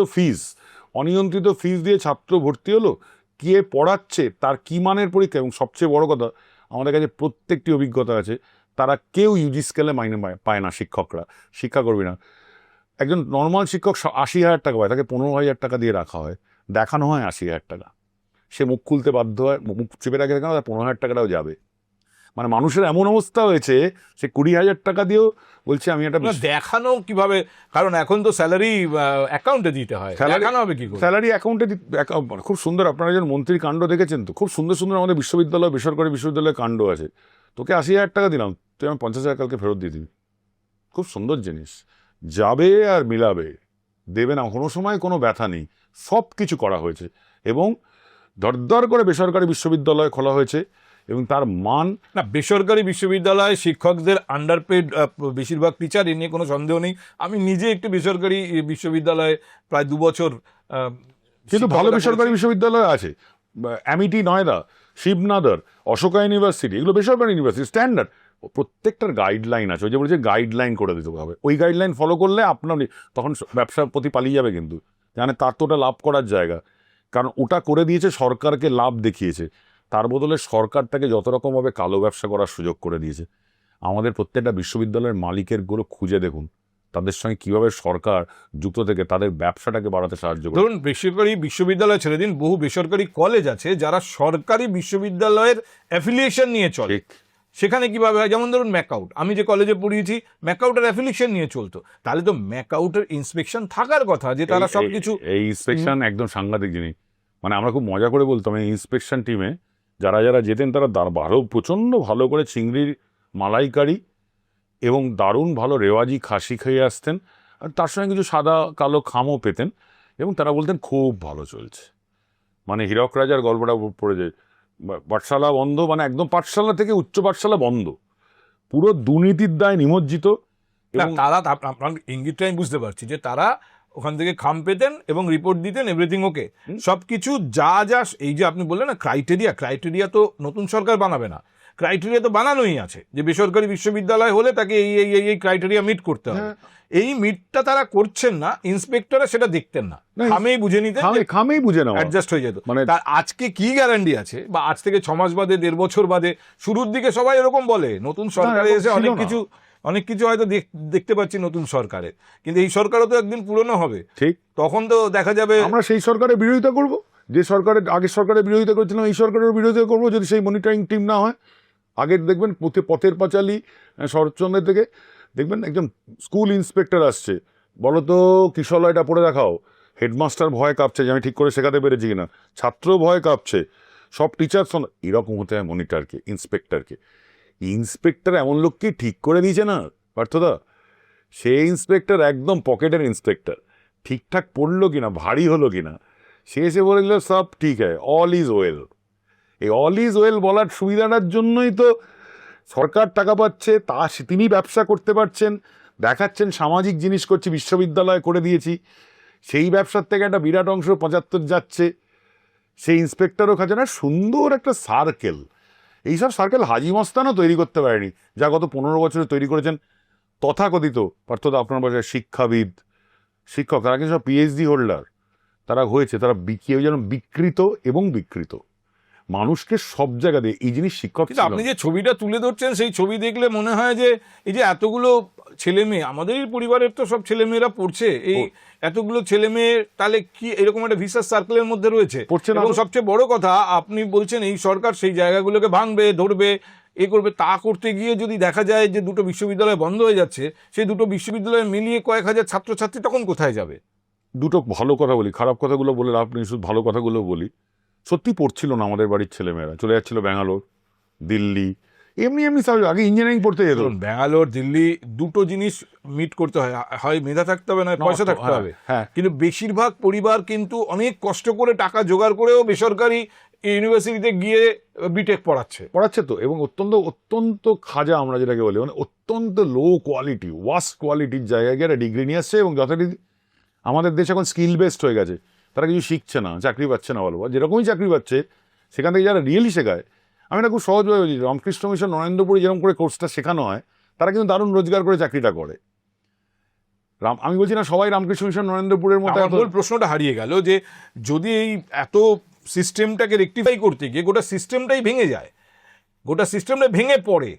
ফিস দিয়ে ছাত্র ভর্তি হলো, কে পড়াচ্ছে, তার কি মানের পরীক্ষা, এবং সবচেয়ে বড় কথা আমাদের কাছে প্রত্যেকটি অভিজ্ঞতা আছে, তারা কেউ ইউজি স্কেলে মাইনে পায় না। শিক্ষকরা, শিক্ষাকর্মী না, একজন নর্মাল শিক্ষক 80,000 টাকা পায়, তাকে 15,000 টাকা দিয়ে রাখা হয়, দেখানো হয় 80,000 টাকা, সে মুখ খুলতে বাধ্য হয়, মুখ চেপে রাখে, কেন 15,000 টাকাটাও যাবে। মানে মানুষের এমন অবস্থা হয়েছে, সে 20,000 টাকা দিয়েও বলছে আমি একটা দেখানো কিভাবে, কারণ এখন তো স্যালারি অ্যাকাউন্টে দিতে হয়, দেখানো হবে কি করে? স্যালারি অ্যাকাউন্টে খুব সুন্দর, আপনারা একজন মন্ত্রীর কাণ্ড দেখেছেন তো, খুব সুন্দর সুন্দর আমাদের বিশ্ববিদ্যালয়, বেসরকারি বিশ্ববিদ্যালয়ের কাণ্ড আছে। তোকে 80,000 টাকা দিলাম, তুই আমি 50,000 কালকে ফেরত দিয়ে দিবি। খুব সুন্দর জিনিস, যাবে আর মিলাবে, দেবে না, কোনো সময় কোনো ব্যথা নেই, সব কিছু করা হয়েছে। এবং দরদর করে বেসরকারি বিশ্ববিদ্যালয় খোলা হয়েছে, এবং তার মান না, বেসরকারি বিশ্ববিদ্যালয়ে শিক্ষকদের আন্ডারপেড বেশিরভাগ টিচার, এ নিয়ে কোনো সন্দেহ নেই। আমি নিজে একটি বেসরকারি বিশ্ববিদ্যালয়ে প্রায় 2 বছর কিন্তু ভালো বেসরকারি বিশ্ববিদ্যালয় আছে, অ্যামিটি নয়ডা, শিবনাদার, অশোকা ইউনিভার্সিটি, এগুলো বেসরকারি ইউনিভার্সিটি, স্ট্যান্ডার্ড, প্রত্যেকটার গাইডলাইন আছে। ওই যে বলছে গাইডলাইন করে দিতে হবে, ওই গাইডলাইন ফলো করলে আপনার তখন ব্যবসার প্রতি পালিয়ে যাবে, কিন্তু জানে তার তো ওটা লাভ করার জায়গা, কারণ ওটা করে দিয়েছে সরকারকে, লাভ দেখিয়েছে, তার বদলে সরকার তাকে যত রকমভাবে কালো ব্যবসা করার সুযোগ করে দিয়েছে। আমাদের প্রত্যেকটা বিশ্ববিদ্যালয়ের মালিকেরগুলো খুঁজে দেখুন, তাদের সঙ্গে কিভাবে সরকার যুক্ত থেকে তাদের ব্যবসাটাকে বাড়াতে সাহায্য করে। ধরুন বেসরকারি বিশ্ববিদ্যালয় ছেড়ে দিন, বহু বেসরকারি কলেজ আছে যারা সরকারি বিশ্ববিদ্যালয়ের অ্যাফিলিয়েশন নিয়ে চলে। সেখানে কিভাবে হয়, যেমন ধরুন ম্যাকআউট, আমি যে কলেজে পড়িয়েছি ম্যাকআউটের অ্যাফিলিয়েশন নিয়ে চলতো, তাহলে তো ম্যাকআউটের ইন্সপেকশন থাকার কথা, যে তারা সবকিছু। এই ইন্সপেকশন একদম সাংঘাতিক জিনিস। মানে আমরা খুব মজা করে বলতাম, এই ইন্সপেকশন টিমে যারা যারা যেতেন তারা প্রচণ্ড ভালো করে চিংড়ির মালাইকারি এবং দারুণ ভালো রেওয়াজি খাসি খেয়ে আসতেন, আর তার সঙ্গে কিছু সাদা কালো খামও পেতেন, এবং তারা বলতেন খুব ভালো চলছে। মানে হীরক রাজার গল্পটা পড়ে যায়, পাঠশালা বন্ধ, মানে একদম পাঠশালা থেকে উচ্চ পাঠশালা বন্ধ, পুরো দুর্নীতির দায় নিমজ্জিত। তারা, আপনার ইঙ্গিতটা আমি বুঝতে পারছি যে তারা ওখান থেকে খাম পেতেন এবং রিপোর্ট দিতেন, এভরিথিং ওকে, সবকিছু যা এই যে আপনি বললেন না ক্রাইটেরিয়া তো নতুন সরকার বানাবে না, ক্রাইটেরিয়া তো বানানোই আছে, যে বেসরকারি বিশ্ববিদ্যালয় হলে তাকে এই ক্রাইটেরিয়া মিট করতে হবে। এই মিটটা তারা করছেন না, ইন্সপেক্টররা সেটা দেখতেন না, খামেই বুঝে নিতেন, খামেই বুঝে নেওয়া, অ্যাডজাস্ট হয়ে যেত। মানে তার আজকে কি গ্যারান্টি আছে, বা আজ থেকে 6 মাস বাদে, 1.5 বছর বাদে, শুরুর দিকে সবাই এরকম বলে, নতুন সরকারে এসে অনেক কিছু হয়তো দেখতে পাচ্ছি নতুন সরকারে, কিন্তু এই সরকারও তো একদিন পুরনো হবে, ঠিক তখন তো দেখা যাবে আমরা সেই সরকারের বিরোধিতা করব, যে সরকারের আগের সরকারের বিরোধিতা করছিলাম, এই সরকারের বিরোধিতা করবো যদি সেই মনিটরিং টিম না হয়। আগে দেখবেন পথের পাঁচালী শরৎচন্দ্রের থেকে দেখবেন একজন স্কুল ইন্সপেক্টর আসছে, বলো তো কিশলয়টা পড়ে দেখাও, হেডমাস্টার ভয় কাঁপছে যে আমি ঠিক করে শেখাতে পেরেছি কিনা, ছাত্র ভয় কাঁপছে, সব টিচার এরকম হতে হয় মনিটরকে, ইন্সপেক্টরকে। ইন্সপেক্টর এমন লোককেই ঠিক করে দিয়েছে না পার্থদা, সেই ইন্সপেক্টর একদম পকেটের ইন্সপেক্টর, ঠিকঠাক পড়লো কিনা, ভারী হলো কিনা, সে এসে বলে দিল সব ঠিক হয়, অল ইজ ওয়েল। এই অল ইজ ওয়েল বলার সুবিধাটার জন্যই তো সরকার টাকা পাচ্ছে, তিনি ব্যবসা করতে পারছেন, দেখাচ্ছেন সামাজিক জিনিস করছি, বিশ্ববিদ্যালয় করে দিয়েছি, সেই ব্যবসার থেকে একটা বিরাট অংশ 75 যাচ্ছে সেই ইন্সপেক্টরও খাচ্ছে না। সুন্দর একটা সার্কেল, এইসব সার্কেল হাজি মস্তানও তৈরি করতে পারেনি, যা গত 15 বছরে তৈরি করেছেন তথাকথিত পার্থদা আপনার বাসায় শিক্ষাবিদ, শিক্ষক, তারা কিন্তু সব পিএইচডি হোল্ডার, তারা হয়েছে, তারা যেন বিকৃত এবং বিকৃত মানুষকে সব জায়গা দিয়ে এই জিনিস শিক্ষক। আপনি যে ছবিটা তুলে ধরছেন, সেই ছবি দেখলে মনে হয় যে এই যে এতগুলো ছেলে মেয়ে, আমাদেরই পরিবারের তো সব ছেলে মেয়েরা পড়ছে, এই এতগুলো ছেলে মেয়ে তাহলে কি এরকম একটা ভিসাস সার্কেলের মধ্যে রয়েছে, এবং সবচেয়ে বড় কথা আপনি বলছেন এই সরকার সেই জায়গাগুলোকে ভাঙবে, ধরবে, এ করবে, তা করতে গিয়ে যদি দেখা যায় যে 2টো বিশ্ববিদ্যালয় বন্ধ হয়ে যাচ্ছে, সেই 2টো বিশ্ববিদ্যালয় মিলিয়ে কয়েক হাজার ছাত্রছাত্রী তখন কোথায় যাবে? দুটো ভালো কথা বলি, খারাপ কথাগুলো বলে লাভ নেই, শুধু ভালো কথাগুলো বলি। সত্যি পড়ছিল না আমাদের বাড়ির ছেলেমেয়েরা, চলে যাচ্ছিল ব্যাঙ্গালোর, দিল্লি, এমনি এমনি সব আগে ইঞ্জিনিয়ারিং পড়তে যেত। ধরুন ব্যাঙ্গালোর দিল্লি দুটো জিনিস মিট করতে হয়, হয় মেধা থাকতে হবে না পয়সা থাকতে হবে। হ্যাঁ, কিন্তু বেশিরভাগ পরিবার কিন্তু অনেক কষ্ট করে টাকা জোগাড় করেও বেসরকারি ইউনিভার্সিটিতে গিয়ে বিটেক পড়াচ্ছে তো, এবং অত্যন্ত অত্যন্ত খাজা আমরা যেটাকে বলি, মানে অত্যন্ত লো কোয়ালিটি, ওয়াস্ট কোয়ালিটির জায়গায় গিয়ে একটা ডিগ্রি নিয়ে আসছে। এবং যথারীতি আমাদের দেশ এখন স্কিল বেসড হয়ে গেছে, তারা কিছু শিখছে না, চাকরি পাচ্ছে না, বলবো যেরকমই চাকরি পাচ্ছে সেখান থেকে যারা রিয়েলি শেখায়, আমি না খুব সহজভাবে বলছি, রামকৃষ্ণ মিশন নরেন্দ্রপুরে যেরকম করে কোর্সটা শেখানো হয়, তারা কিন্তু দারুণ রোজগার করে চাকরিটা করে। আমি বলছি না সবাই রামকৃষ্ণ মিশন নরেন্দ্রপুরের মতো। আমার মূল প্রশ্নটা হারিয়ে গেল যে যদি এই এত সিস্টেমটাকে রেকটিফাই করতে গিয়ে গোটা সিস্টেমটাই ভেঙে যায়, গোটা সিস্টেমটা ভেঙে পড়ে,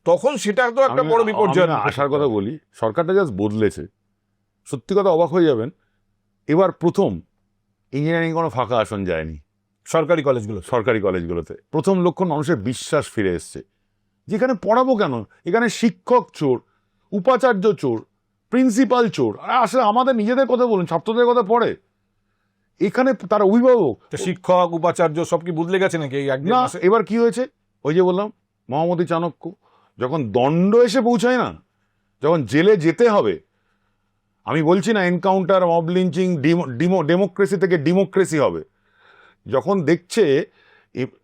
তখন সেটা তো একটা বড় বিপর্যয়। আসার কথা বলি, সরকারটা জাস্ট বদলেছে, সত্যি কথা অবাক হয়ে যাবেন, এবার প্রথম ইঞ্জিনিয়ারিং কোনো ফাঁকা আসন যায়নি সরকারি কলেজগুলোতে। প্রথম লক্ষণ মানুষের বিশ্বাস ফিরে এসছে, যেখানে পড়াবো কেন, এখানে শিক্ষক চোর, উপাচার্য চোর, প্রিন্সিপাল চোর। আর আসলে আমাদের নিজেদের কথা বলুন, ছাত্রদের কথা পড়ে, এখানে তারা অভিভাবক, শিক্ষক উপাচার্য সব কি বদলে গেছে নাকি এই একদিন? না, এবার কি হয়েছে, ওই যে বললাম মহামতি চাণক্য, যখন দণ্ড এসে পৌঁছায় না, যখন জেলে যেতে হবে, আমি বলছি না এনকাউন্টার, মব লিঞ্চিং, ডেমোক্রেসি থেকে ডিমোক্রেসি হবে, যখন দেখছে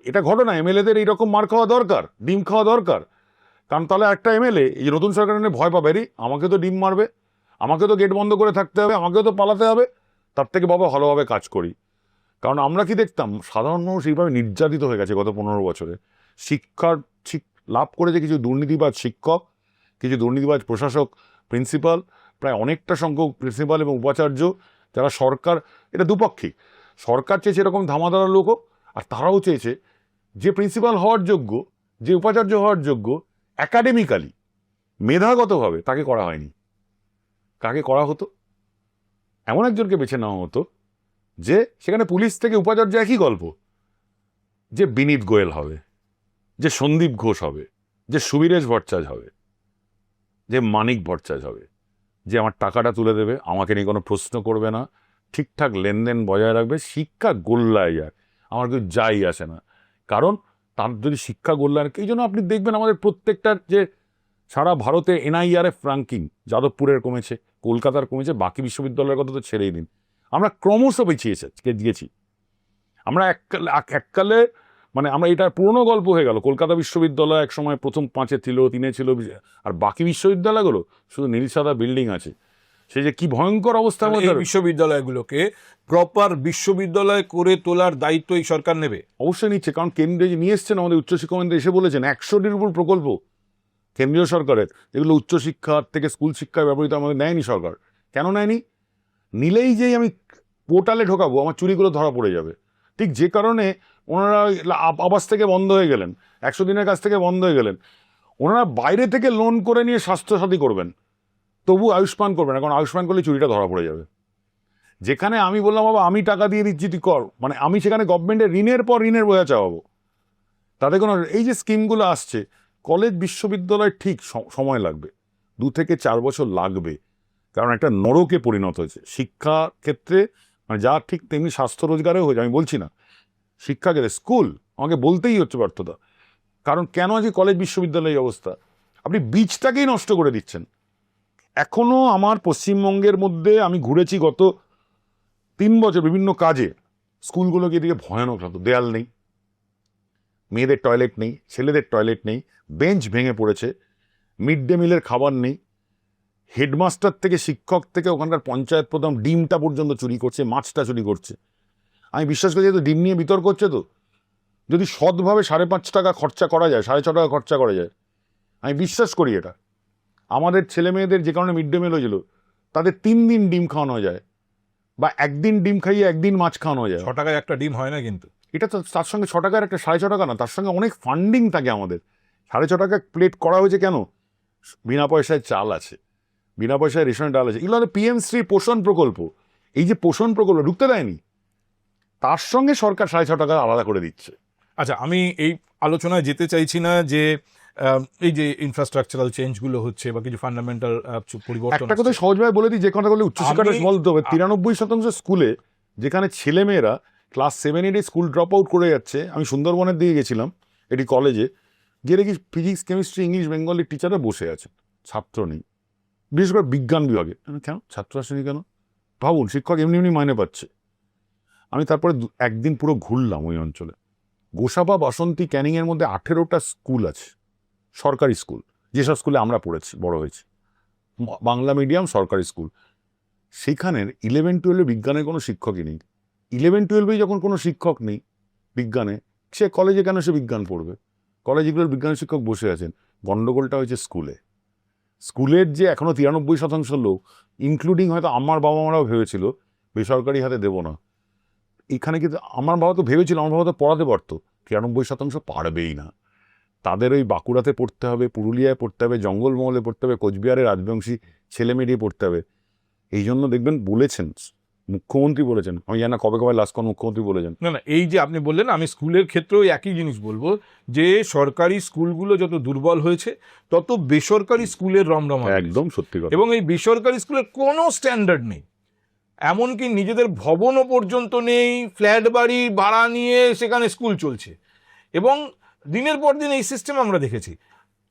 এটা ঘটনা, এমএলএদের এইরকম মার খাওয়া দরকার, ডিম খাওয়া দরকার। কারণ তাহলে একটা এমএলএ এই নতুন সরকার এনে ভয় পাবে, রে আমাকে তো ডিম মারবে, আমাকে তো গেট বন্ধ করে থাকতে হবে, আমাকেও তো পালাতে হবে, তার থেকে বাবা ভালোভাবে কাজ করি। কারণ আমরা কি দেখতাম, সাধারণ মানুষ এইভাবে নির্যাতিত হয়ে গেছে গত 15 বছরে। শিক্ষার লাভ করেছে কিছু দুর্নীতিবাজ শিক্ষক, কিছু দুর্নীতিবাজ প্রশাসক, প্রিন্সিপাল, প্রায় অনেকটা সংখ্যক প্রিন্সিপাল এবং উপাচার্য, যারা সরকার, এটা দুপক্ষী, সরকার চেয়েছে এরকম ধামাধারা লোক, আর তারাও চেয়েছে যে প্রিন্সিপাল হওয়ার যোগ্য, যে উপাচার্য হওয়ার যোগ্য, একাডেমিক্যালি মেধাগতভাবে, তাকে করা হয়নি। কাকে করা হতো? এমন একজনকে বেছে নেওয়া হতো যে সেখানে পুলিশ থেকে উপাচার্য একই গল্প, যে বিনীত গোয়েল হবে, যে সন্দীপ ঘোষ হবে, যে সুবীরেশ ভট্টাচার্য হবে, যে মানিক ভট্টাচার্য হবে, যে আমার টাকাটা তুলে দেবে, আমাকে নিয়ে কোনো প্রশ্ন করবে না, ঠিকঠাক লেনদেন বজায় রাখবে, শিক্ষা গোল্লায় যায়, আমার কেউ যাই আসে না। কারণ তার যদি শিক্ষা গোল্লায়, এই জন্য আপনি দেখবেন আমাদের প্রত্যেকটার যে সারা ভারতে NIRF র্যাঙ্কিং, যাদবপুরের কমেছে, কলকাতার কমেছে, বাকি বিশ্ববিদ্যালয়ের কথা তো ছেড়েই দিন, আমরা ক্রমশ পিছিয়ে গিয়েছি। আমরা এককালে মানে আমরা এটা পুরনো গল্প হয়ে গেল, কলকাতা বিশ্ববিদ্যালয় এক সময় প্রথম 5-এ ছিল, 3-এ ছিল, আর বাকি বিশ্ববিদ্যালয়গুলো শুধু নীল সাদা বিল্ডিং আছে, সে যে কি ভয়ঙ্কর অবস্থা। বিশ্ববিদ্যালয়গুলোকে প্রপার বিশ্ববিদ্যালয় করে তোলার দায়িত্ব এই সরকার নেবে, অবশ্যই নিচ্ছে। কারণ কেন্দ্রে যে নিয়ে এসছেন, আমাদের উচ্চশিক্ষা মন্ত্রী এসে বলেছেন 100টির উপর প্রকল্প কেন্দ্রীয় সরকারের, এগুলো উচ্চশিক্ষার থেকে স্কুল শিক্ষায় ব্যবহৃত, আমাদের নেয়নি সরকার। কেন নেয়নি? নিলেই যেই আমি পোর্টালে ঢোকাবো, আমার চুরিগুলো ধরা পড়ে যাবে। ঠিক যে কারণে ওনারা আবাস থেকে বন্ধ হয়ে গেলেন, 100 দিনের কাছ থেকে বন্ধ হয়ে গেলেন। ওনারা বাইরে থেকে লোন করে নিয়ে স্বাস্থ্যসাথী করবেন, তবু আয়ুষ্মান করবেন না, কারণ আয়ুষ্মান করলে চুরিটা ধরা পড়ে যাবে। যেখানে আমি বললাম বাবা আমি টাকা দিয়ে দিচ্ছি তুই কর, মানে আমি সেখানে গভর্নমেন্টের ঋণের পর ঋণের বোঝা চাওয়াবো, তাতে কোনো, এই যে স্কিমগুলো আসছে, কলেজ বিশ্ববিদ্যালয় ঠিক সময় লাগবে, 2 থেকে 4 বছর লাগবে, কারণ একটা নরকে পরিণত হয়েছে শিক্ষা ক্ষেত্রে, মানে যা ঠিক তেমনি স্বাস্থ্য রোজগারেও হয়েছে। আমি বলছি না শিক্ষা ক্ষেত্রে, স্কুল আমাকে বলতেই হচ্ছে ব্যর্থতা। কারণ কেন আজকে কলেজ বিশ্ববিদ্যালয়ের অবস্থা, আপনি বীজটাকেই নষ্ট করে দিচ্ছেন। এখনো আমার পশ্চিমবঙ্গের মধ্যে আমি ঘুরেছি গত 3 বছর বিভিন্ন কাজে, স্কুলগুলোকে এদিকে ভয়ানক লাগতো, দেয়াল নেই, মেয়েদের টয়লেট নেই, ছেলেদের টয়লেট নেই, বেঞ্চ ভেঙে পড়েছে, মিড ডে মিলের খাবার নেই, হেডমাস্টার থেকে শিক্ষক থেকে ওখানকার পঞ্চায়েত প্রধান ডিমটা পর্যন্ত চুরি করছে, মাছটা চুরি করছে। আমি বিশ্বাস করি, যেহেতু ডিম নিয়ে বিতর্ক হচ্ছে, তো যদি সৎভাবে 5.5 টাকা খরচা করা যায়, 6.5 টাকা খরচা করা যায়, আমি বিশ্বাস করি এটা আমাদের ছেলে মেয়েদের, যে কারণে মিড ডে মিল হয়েছিল, তাদের 3 দিন ডিম খাওয়ানো যায়, বা একদিন ডিম খাইয়ে একদিন মাছ খাওয়ানো যায়। 6 টাকায় একটা ডিম হয় না কিন্তু, এটা তো তার সঙ্গে 6 টাকার একটা 6.5 টাকা না, তার সঙ্গে অনেক ফান্ডিং থাকে আমাদের। 6.5 টাকা প্লেট করা হয়েছে কেন? বিনা পয়সায় চাল আছে, বিনা পয়সায় রেশনের ডাল আছে, এগুলো হচ্ছে PM-শ্রী পোষণ প্রকল্প। এই যে পোষণ প্রকল্প ঢুকতে দেয়নি, তার সঙ্গে সরকার 6.5 টাকা আলাদা করে দিচ্ছে। আচ্ছা আমি এই আলোচনায় যেতে চাইছি না যে এই যে ইনফ্রাস্ট্রাকচারাল চেঞ্জগুলো হচ্ছে বা কিছু ফান্ডামেন্টাল পরিবর্তন একটা কথা সহজভাবে বলে দিই, যে কথা বলে উচ্চশিক্ষাটা আমি- বলতে হবে, 93% স্কুলে যেখানে ছেলেমেয়েরা ক্লাস 7-8 স্কুল ড্রপ আউট করে যাচ্ছে। আমি সুন্দরবনের দিকে গেছিলাম, এটি কলেজে গিয়ে দেখি ফিজিক্স, কেমিস্ট্রি, ইংলিশ, বেঙ্গলি টিচাররা বসে আছে, ছাত্র নেই। বিশেষ করে বিজ্ঞান বিভাগে কেন ছাত্র আসেনি কেন? ভাবুন, শিক্ষক এমনি এমনি মাইনে পাচ্ছে। আমি তারপরে একদিন পুরো ঘুরলাম ওই অঞ্চলে। গোসাবা, বাসন্তী, ক্যানিংয়ের মধ্যে 18টা স্কুল আছে, সরকারি স্কুল, যেসব স্কুলে আমরা পড়েছি, বড় হয়েছি, বাংলা মিডিয়াম সরকারি স্কুল। সেখানের 11-12 বিজ্ঞানের কোনো শিক্ষকই নেই। 11-12 যখন কোনো শিক্ষক নেই বিজ্ঞানে, সে কলেজে কেন সে বিজ্ঞান পড়বে? কলেজগুলোর বিজ্ঞান শিক্ষক বসে আছেন। গন্ডগোলটা হয়েছে স্কুলে। স্কুলের যে এখনো 93% লোক, ইনক্লুডিং হয়তো আমার বাবা মারাও ভেবেছিল বেসরকারি হাতে দেবো না। এখানে কিন্তু আমার বাবা তো ভেবেছিল, আমার বাবা তো পড়াতে পারতো, 93% পারবেই না। তাদের ওই বাঁকুড়াতে পড়তে হবে, পুরুলিয়ায় পড়তে হবে, জঙ্গলমহলে পড়তে হবে, কোচবিহারের রাজবংশী ছেলেমেয়ে পড়তে হবে। এই জন্য দেখবেন বলেছেন, মুখ্যমন্ত্রী বলেছেন, আমি জানি না কবে কবে লাস্ট কোন মুখ্যমন্ত্রী বলেছেন। না না, এই যে আপনি বললেন, আমি স্কুলের ক্ষেত্রেও একই জিনিস বলবো, যে সরকারি স্কুলগুলো যত দুর্বল হয়েছে তত বেসরকারি স্কুলের রমরমা হয়েছে। একদম সত্যি কথা। এবং এই বেসরকারি স্কুলের কোনো স্ট্যান্ডার্ড নেই, এমনকি নিজেদের ভবনও পর্যন্ত নেই, ফ্ল্যাট বাড়ি ভাড়া নিয়ে সেখানে স্কুল চলছে। এবং দিনের পর দিন এই সিস্টেম আমরা দেখেছি।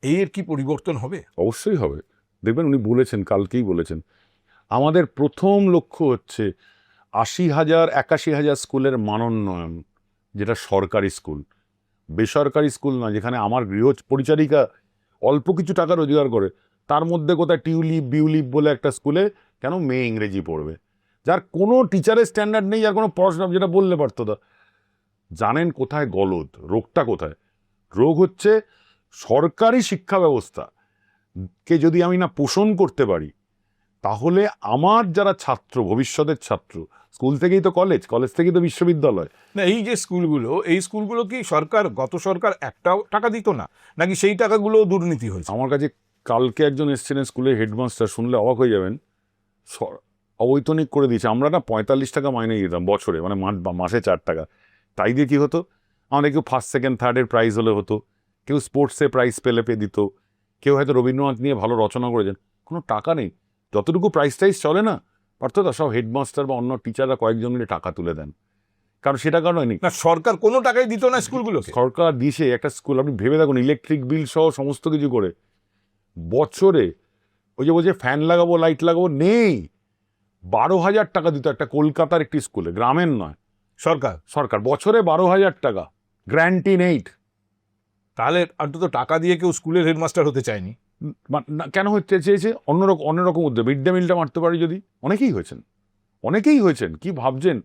এর কি পরিবর্তন হবে? অবশ্যই হবে। দেখবেন উনি বলেছেন, কালকেই বলেছেন, আমাদের প্রথম লক্ষ্য হচ্ছে 81,000 স্কুলের মানোন্নয়ন, যেটা সরকারি স্কুল। বেসরকারি স্কুল না, যেখানে আমার গৃহ পরিচারিকা অল্প কিছু টাকা রোজগার করে, তার মধ্যে কোথায় টিউলিপ বিউলিপ বলে একটা স্কুলে কেন মেয়ে ইংরেজি পড়বে, যার কোনো টিচারের স্ট্যান্ডার্ড নেই, যার কোনো পড়াশোনা, যেটা বললে পারতো না। জানেন কোথায় গলদ, রোগটা কোথায়? রোগ হচ্ছে সরকারি শিক্ষা ব্যবস্থা কে যদি আমি না পোষণ করতে পারি, তাহলে আমার যারা ছাত্র, ভবিষ্যতের ছাত্র, স্কুল থেকেই তো কলেজ, কলেজ থেকেই তো বিশ্ববিদ্যালয়। না, এই যে স্কুলগুলো, এই স্কুলগুলো কি গত সরকার একটাও টাকা দিত না, নাকি সেই টাকাগুলো দুর্নীতি হয়েছে? আমার কাছে কালকে একজন এসেছিলেন স্কুলের হেডমাস্টার, শুনলে অবাক হয়ে যাবেন, অবৈতনিক করে দিয়েছে। আমরা না 45 টাকা মাইনে দিতাম বছরে, মানে মাসে 4 টাকা। তাই দিয়ে কি হতো, আমাদের কেউ ফার্স্ট সেকেন্ড থার্ডের প্রাইজ হলে হতো, কেউ স্পোর্টসে প্রাইজ পেলে দিত, কেউ হয়তো রবীন্দ্রনাথ নিয়ে ভালো রচনা করেছেন। কোনো টাকা নেই, যতটুকু প্রাইজ টাইজ চলে না পারতো, তা সব হেডমাস্টার বা অন্য টিচাররা কয়েকজন মিলে টাকা তুলে দেন। কারণ সেটা কারণ হয়নি, না, সরকার কোনো টাকাই দিত না স্কুলগুলোকে। সরকার দিছে একটা স্কুল, আপনি ভেবে দেখুন, ইলেকট্রিক বিল সহ সমস্ত কিছু করে বছরে, ওই যে বলছে ফ্যান লাগাবো লাইট লাগাবো, নেই। 12,000 টাকা দিত একটা কলকাতার একটি স্কুলে, গ্রামের নয়, সরকার বছরে 12,000 টাকা, গ্র্যান্টি নেই। তাহলে অন্তত টাকা দিয়ে কেউ স্কুলের হেডমাস্টার হতে চায়নি। কেন হতে চেয়েছে? অন্যরকম উদ্যোগ, মিড ডে মিলটা মারতে পারি যদি। অনেকেই হয়েছেন, কি ভাবছেন?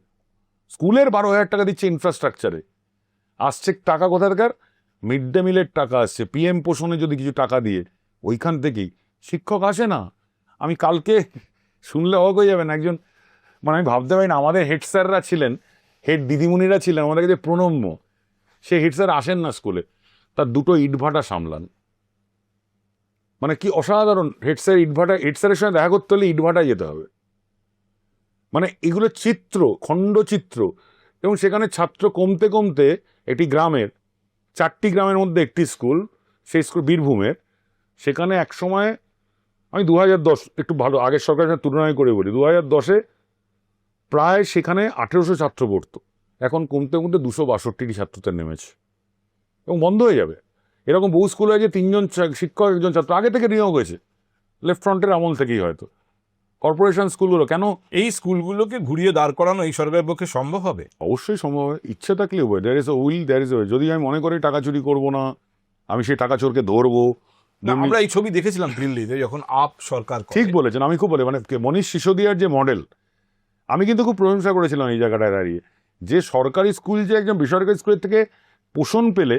স্কুলের 12,000 টাকা দিচ্ছে ইনফ্রাস্ট্রাকচারে, আসছে টাকা কোথাকার? মিড ডে মিলের টাকা আসছে, PM পোষণে যদি কিছু টাকা দিয়ে, ওইখান থেকেই। শিক্ষক আসে না। আমি কালকে শুনলে অবাক হয়ে যাবেন, একজন, মানে আমি ভাবতে পারি না, আমাদের হেড স্যাররা ছিলেন, হেড দিদিমণিরা ছিলেন আমাদের কাছে প্রণম্য, সে হেড স্যার আসেন না স্কুলে, তার 2টো ইটভাটা সামলান। মানে কি অসাধারণ! হেড স্যারের সঙ্গে দেখা করতে হলে ইটভাটায় যেতে হবে। মানে এগুলো চিত্র, খণ্ডচিত্র। এবং সেখানে ছাত্র কমতে কমতে, এটি গ্রামের, 4টি গ্রামের মধ্যে একটি স্কুল, সেই স্কুল বীরভূমের। সেখানে এক সময়, আমি 2010, একটু ভালো আগের সরকারের সাথে তুলনায় করে বলি, 2010-এ প্রায় সেখানে 1800 ছাত্র পড়তো। এখন কমতে কমতে 262টি ছাত্রতে নেমেছে, এবং বন্ধ হয়ে যাবে। এরকম বহু স্কুল হয়েছে 3 জন শিক্ষক 1 জন ছাত্র, আগে থেকে নিয়োগ হয়েছে, লেফট ফ্রন্টের আমল থেকেই হয়তো। কর্পোরেশন স্কুলগুলো কেন? এই স্কুলগুলোকে ঘুরিয়ে দাঁড় করানো এই সরকারের পক্ষে সম্ভব হবে? অবশ্যই সম্ভব হবে, ইচ্ছে থাকলে হবে। There is a will, there is a way. যদি আমি মনে করি টাকা চুরি করবো না, আমি সেই টাকা চোরকে ধরবো। না, আমরা এই ছবি দেখেছিলাম দিল্লিতে যখন আপ সরকার করে। ঠিক বলেছেন, আমি খুব মানে মনীষ সিসোদিয়ার যে মডেল, আমি কিন্তু খুব প্রশংসা করেছিলাম এই জায়গাটায় দাঁড়িয়ে, যে সরকারি স্কুল যে একজন বেসরকারি স্কুলের থেকে পোষণ পেলে।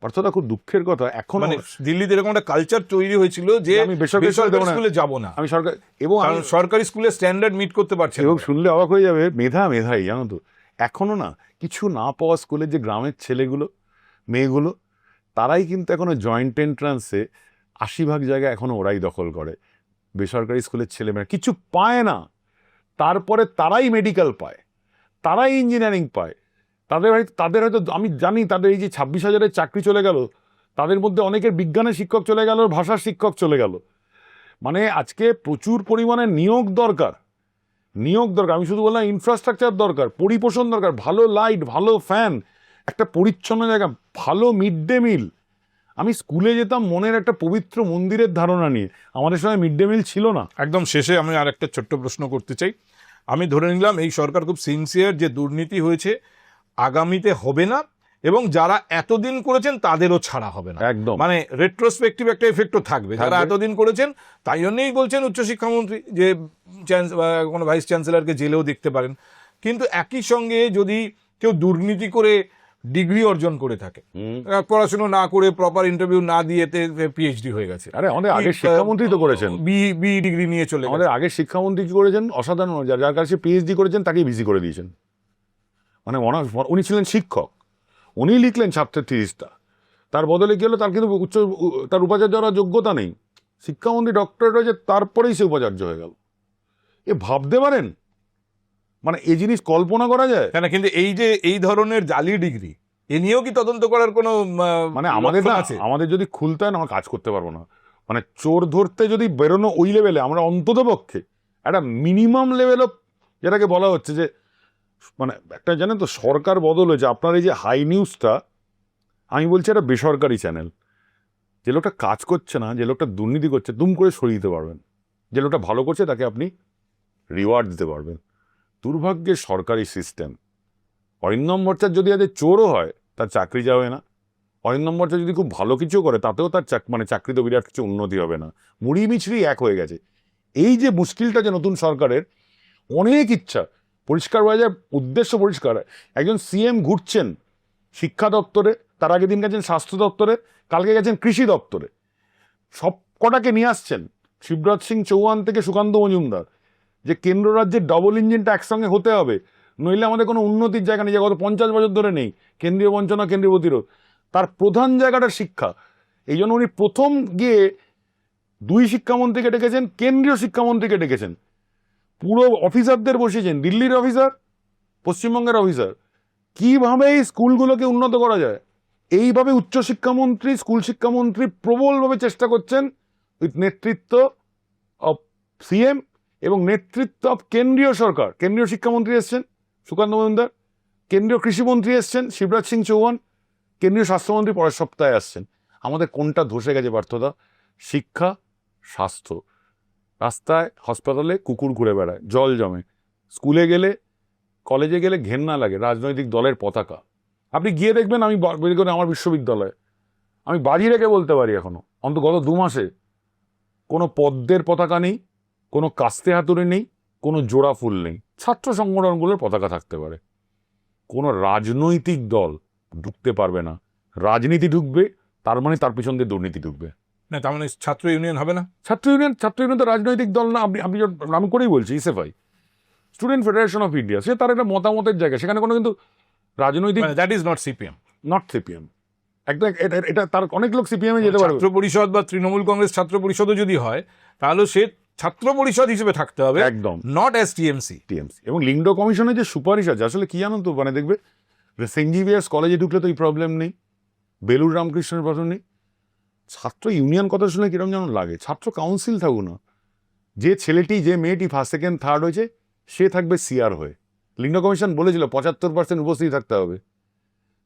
অর্থাৎ খুব দুঃখের কথা, এখন মানে দিল্লিতে এরকম একটা কালচার তৈরি হয়েছিল যে আমি বেসরকারি স্কুলে যাব না, আমি সরকার, এবং সরকারি স্কুলের স্ট্যান্ডার্ড মিট করতে পারছে। এবং শুনলে অবাক হয়ে যাবে, মেধাই জানো তো, এখনো না কিছু না পাওয়া স্কুলের যে গ্রামের ছেলেগুলো মেয়েগুলো, তারাই কিন্তু এখনো জয়েন্ট এন্ট্রান্সে 80% জায়গা এখনো ওরাই দখল করে। বেসরকারি স্কুলের ছেলেমেয়েরা কিছু পায় না, তারপরে তারাই মেডিকেল পায়, তারাই ইঞ্জিনিয়ারিং পায়। তাদের হয়তো আমি জানি, তাদের এই যে 26,000-এর চাকরি চলে গেল, তাদের মধ্যে অনেকের বিজ্ঞানের শিক্ষক চলে গেল, ভাষার শিক্ষক চলে গেল। মানে আজকে প্রচুর পরিমাণে নিয়োগ দরকার। আমি শুধু বললাম ইনফ্রাস্ট্রাকচার দরকার, পরিপোষণ দরকার, ভালো লাইট, ভালো ফ্যান, একটা পরিচ্ছন্ন জায়গা, ভালো মিড ডে মিল। আমি স্কুলে যেতাম মনের একটা পবিত্র মন্দিরের ধারণা নিয়ে, আমাদের সময় মিড ডে মিল ছিল না। একদম শেষে আমি আর একটা ছোট্ট প্রশ্ন করতে চাই। আমি ধরে নিলাম এই সরকার খুব সিনসিয়ার, যে দুর্নীতি হয়েছে আগামীতে হবে না, এবং যারা এতদিন করেছেন তাদেরও ছাড়া হবে না। একদম। মানে রেট্রোস্পেক্টিভ একটা এফেক্টও থাকবে, যারা এতদিন করেছেন। তাই জন্যই বলছেন উচ্চশিক্ষামন্ত্রী যে কোনো ভাইস চ্যান্সেলরকে জেলেও দেখতে পারেন। কিন্তু একই সঙ্গে যদি কেউ দুর্নীতি করে ডিগ্রি অর্জন করে থাকে, পড়াশোনা না করে প্রপার ইন্টারভিউ না দিয়ে পিএইচডি হয়ে গেছে, আরে আমাদের আগের শিক্ষামন্ত্রী তো করেছেন, বি ডিগ্রি নিয়ে চলে আমাদের আগের শিক্ষামন্ত্রী কি করেছেন অসাধারণ, যার কাছে পিএইচডি করেছেন তাকেই ভিসি করে দিয়েছেন। মানে উনি ছিলেন শিক্ষক, উনি লিখলেন ছাত্রের তিরিশটা, তার বদলে কি হলো, তার কিন্তু তার উপাচার্য হওয়ার যোগ্যতা নেই। শিক্ষামন্ত্রী ডক্টরেট হয়েছে, তারপরেই সে উপাচার্য হয়ে গেল। এ ভাবতে পারেন, মানে এই জিনিস কল্পনা করা যায়? কেন? কিন্তু এই যে এই ধরনের জালি ডিগ্রি, এ নিয়েও কি তদন্ত করার কোনো মানে আমাদের লক্ষণ না, আছে? আমাদের যদি খুলতে হয় না, আমরা কাজ করতে পারবো না। মানে চোর ধরতে যদি বেরোনো ওই লেভেলে, আমরা অন্তত পক্ষে একটা মিনিমাম লেভেলও, যেটাকে বলা হচ্ছে যে মানে একটা জানেন তো সরকার বদল হয়েছে। আপনার এই যে হাই নিউজটা, আমি বলছি একটা বেসরকারি চ্যানেল, যে লোকটা কাজ করছে না, যে লোকটা দুর্নীতি করছে, দুম করে সরিয়ে দিতে পারবেন। যে লোকটা ভালো করছে তাকে আপনি রিওয়ার্ড দিতে পারবেন। দুর্ভাগ্যের সরকারি সিস্টেম। অরিন্দম ভট্টাচার্য যদি আজ চোরও হয়, তার চাকরি যাবে না। অরিন্দম ভট্টাচার্য যদি খুব ভালো কিছু করে, তাতেও তার চাকরিতে বিরাট কিছু উন্নতি হবে না। মুড়ি মিছরি এক হয়ে গেছে। এই যে মুশকিলটা যে নতুন সরকারের, অনেক ইচ্ছা, পরিষ্কার হয়ে যায়, উদ্দেশ্য পরিষ্কার। একজন সিএম ঘুরছেন শিক্ষা দপ্তরে, তার আগের দিন গেছেন স্বাস্থ্য দপ্তরে, কালকে গেছেন কৃষি দপ্তরে, সব কটাকে নিয়ে আসছেন, শিবরাজ সিং চৌহান থেকে সুকান্ত মজুমদার, যে কেন্দ্র রাজ্যের ডবল ইঞ্জিনটা একসঙ্গে হতে হবে, নইলে আমাদের কোনো উন্নতির জায়গা নেই, যে গত 50 বছর ধরে নেই। কেন্দ্রীয় বঞ্চনা, কেন্দ্রীয় প্রতিরোধ, তার প্রধান জায়গাটা শিক্ষা। এই জন্য উনি প্রথম গিয়ে 2 শিক্ষামন্ত্রীকে ডেকেছেন, কেন্দ্রীয় শিক্ষামন্ত্রীকে ডেকেছেন, পুরো অফিসারদের বসিয়েছেন, দিল্লির অফিসার, পশ্চিমবঙ্গের অফিসার, কিভাবে এই স্কুলগুলোকে উন্নত করা যায়। এইভাবে উচ্চশিক্ষামন্ত্রী, স্কুল শিক্ষামন্ত্রী প্রবলভাবে চেষ্টা করছেন, উইথ নেতৃত্ব অফ সিএম এবং নেতৃত্ব অফ কেন্দ্রীয় সরকার। কেন্দ্রীয় শিক্ষামন্ত্রী এসছেন সুকান্ত মজুমদার, কেন্দ্রীয় কৃষিমন্ত্রী এসছেন শিবরাজ সিং চৌহান, কেন্দ্রীয় স্বাস্থ্যমন্ত্রী পরের সপ্তাহে আসছেন। আমাদের কোনটা ধসে গেছে পার্থদা? শিক্ষা, স্বাস্থ্য। রাস্তায়, হাসপাতালে কুকুর ঘুরে বেড়ায়, জল জমে, স্কুলে গেলে, কলেজে গেলে ঘেন্না লাগে রাজনৈতিক দলের পতাকা। আপনি গিয়ে দেখবেন, আমি বের করে আমার বিশ্ববিদ্যালয়ে, আমি বাজি রেখে বলতে পারি এখনো, অন্তত গত 2 মাসে কোনো পদ্মের পতাকা নেই, কোনো কাস্তে হাতুড়ি নেই, কোনো জোড়া ফুল নেই। ছাত্র সংগঠনগুলোর পতাকা থাকতে পারে। কোনো রাজনৈতিক দল ঢুকতে পারবে না। রাজনীতি ঢুকবে, তার মানে তার পিছন দিয়ে দুর্নীতি ঢুকবে। না, তার মানে ছাত্র ইউনিয়ন হবে না? ছাত্র ইউনিয়ন তো রাজনৈতিক দল না। আপনি আমি করেই বলছি, ইসএফআই, স্টুডেন্ট ফেডারেশন অফ ইন্ডিয়া, সে তার একটা মতামতের জায়গা, সেখানে কোনো কিন্তু রাজনৈতিক, that is not CPM. Not CPM. একদম এটা তার অনেক লোক সিপিএমে যেতে পারবে। ছাত্র পরিষদ বা তৃণমূল কংগ্রেস ছাত্র পরিষদও যদি হয়, তাহলে সে ছাত্র পরিষদ হিসেবে থাকতে হবে, একদম নট অ্যাজ টিএমসি। এবং লিঙ্গডো কমিশনের যে সুপারিশ আছে, আসলে কি জানো তো, মানে দেখবে সেন্ট জেভিয়ার্স কলেজে ঢুকলে তো এই প্রবলেম নেই, বেলুর রামকৃষ্ণের প্রবলেম নেই। ছাত্র ইউনিয়ন কথা শুনে কিরকম যেন লাগে। ছাত্র কাউন্সিল থাকুক না, যে ছেলেটি, যে মেয়েটি ফার্স্ট, সেকেন্ড, থার্ড হয়েছে, সে থাকবে সিআর হয়ে। লিঙ্গডো কমিশন বলেছিল 75% উপস্থিত থাকতে হবে।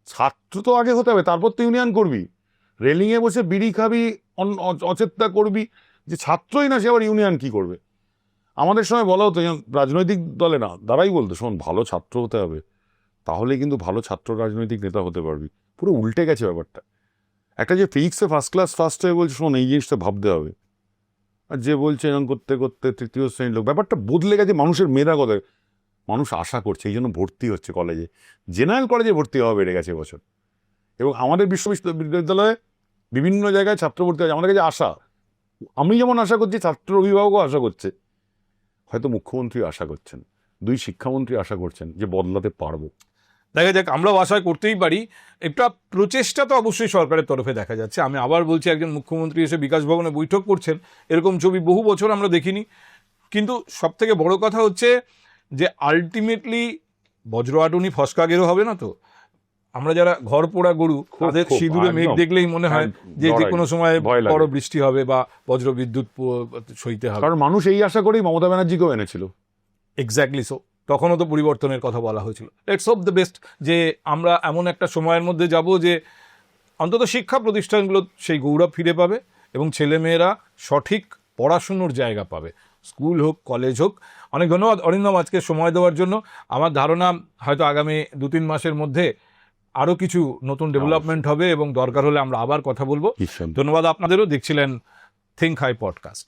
ছাত্র তো আগে হতে হবে, তারপর তো ইউনিয়ন করবি। রেলিংয়ে বসে বিড়ি খাবি, অচেষ্টা করবি, যে ছাত্রই না, সে আবার ইউনিয়ন কি করবে? আমাদের সময় বলা হতো, রাজনৈতিক দলে না, দাঁড়াই বলতো, শোন, ভালো ছাত্র হতে হবে, তাহলে কিন্তু ভালো ছাত্র রাজনৈতিক নেতা হতে পারবি। পুরো উল্টে গেছে ব্যাপারটা। একটা যে ফিজিক্সে ফার্স্ট ক্লাস ফার্স্ট হয়ে বলছে, শোন, এই জিনিসটা ভাবতে হবে, আর যে বলছে এরকম করতে করতে তৃতীয় শ্রেণীর লোক, ব্যাপারটা বদলে গেছে। মানুষের মেধা কথা, মানুষ আশা করছে, এই জন্য ভর্তি হচ্ছে কলেজে, জেনারেল কলেজে ভর্তি হওয়া বেড়ে গেছে এবছর। এবং আমাদের বিশ্ববিদ্যালয়ে বিভিন্ন জায়গায় ছাত্র ভর্তি হচ্ছে। আমাদের কাছে আশা, আমি যেমন আশা করছি, ছাত্র অভিভাবকও আশা করছে, হয়তো মুখ্যমন্ত্রী আশা করছেন, 2 শিক্ষামন্ত্রী আশা করছেন যে বদলাতে পারবো। দেখা যাক, আমরাও আশা করতেই পারি। একটা প্রচেষ্টা তো অবশ্যই সরকারের তরফে দেখা যাচ্ছে। আমি আবার বলছি, একজন মুখ্যমন্ত্রী এসে বিকাশ ভবনে বৈঠক করছেন, এরকম ছবি বহু বছর আমরা দেখিনি। কিন্তু সব থেকে বড় কথা হচ্ছে যে আলটিমেটলি বজ্র আটুনি ফসকা গেরো হবে না তো। আমরা যারা ঘর পোড়া গরু, খুব, তাদের খুব, সিঁদুরে মেঘ একদম। দেখলেই মনে হয় যে যে লড়াই, কোনো সময় ভয় লাগে। বড় বৃষ্টি হবে বা বজ্র বিদ্যুৎ সইতে হবে। কারণ মানুষ এই আশা করেই মমতা ব্যানার্জিকেও এনেছিল। Exactly so. তখনও তো পরিবর্তনের কথা বলা হয়েছিল। লেটস হোপ দ্য বেস্ট যে আমরা এমন একটা সময়ের মধ্যে যাব যে অন্তত শিক্ষা প্রতিষ্ঠানগুলো সেই গৌরব ফিরে পাবে এবং ছেলেমেয়েরা সঠিক পড়াশুনোর জায়গা পাবে, স্কুল হোক কলেজ হোক। অনেক ধন্যবাদ অরিন্দম আজকে সময় দেওয়ার জন্য। আমার ধারণা হয়তো আগামী 2-3 মাসের মধ্যে আরও কিছু নতুন ডেভেলপমেন্ট হবে এবং দরকার হলে আমরা আবার কথা বলবো। ধন্যবাদ আপনাদেরও। দেখছিলেন থিঙ্ক হাই পডকাস্ট।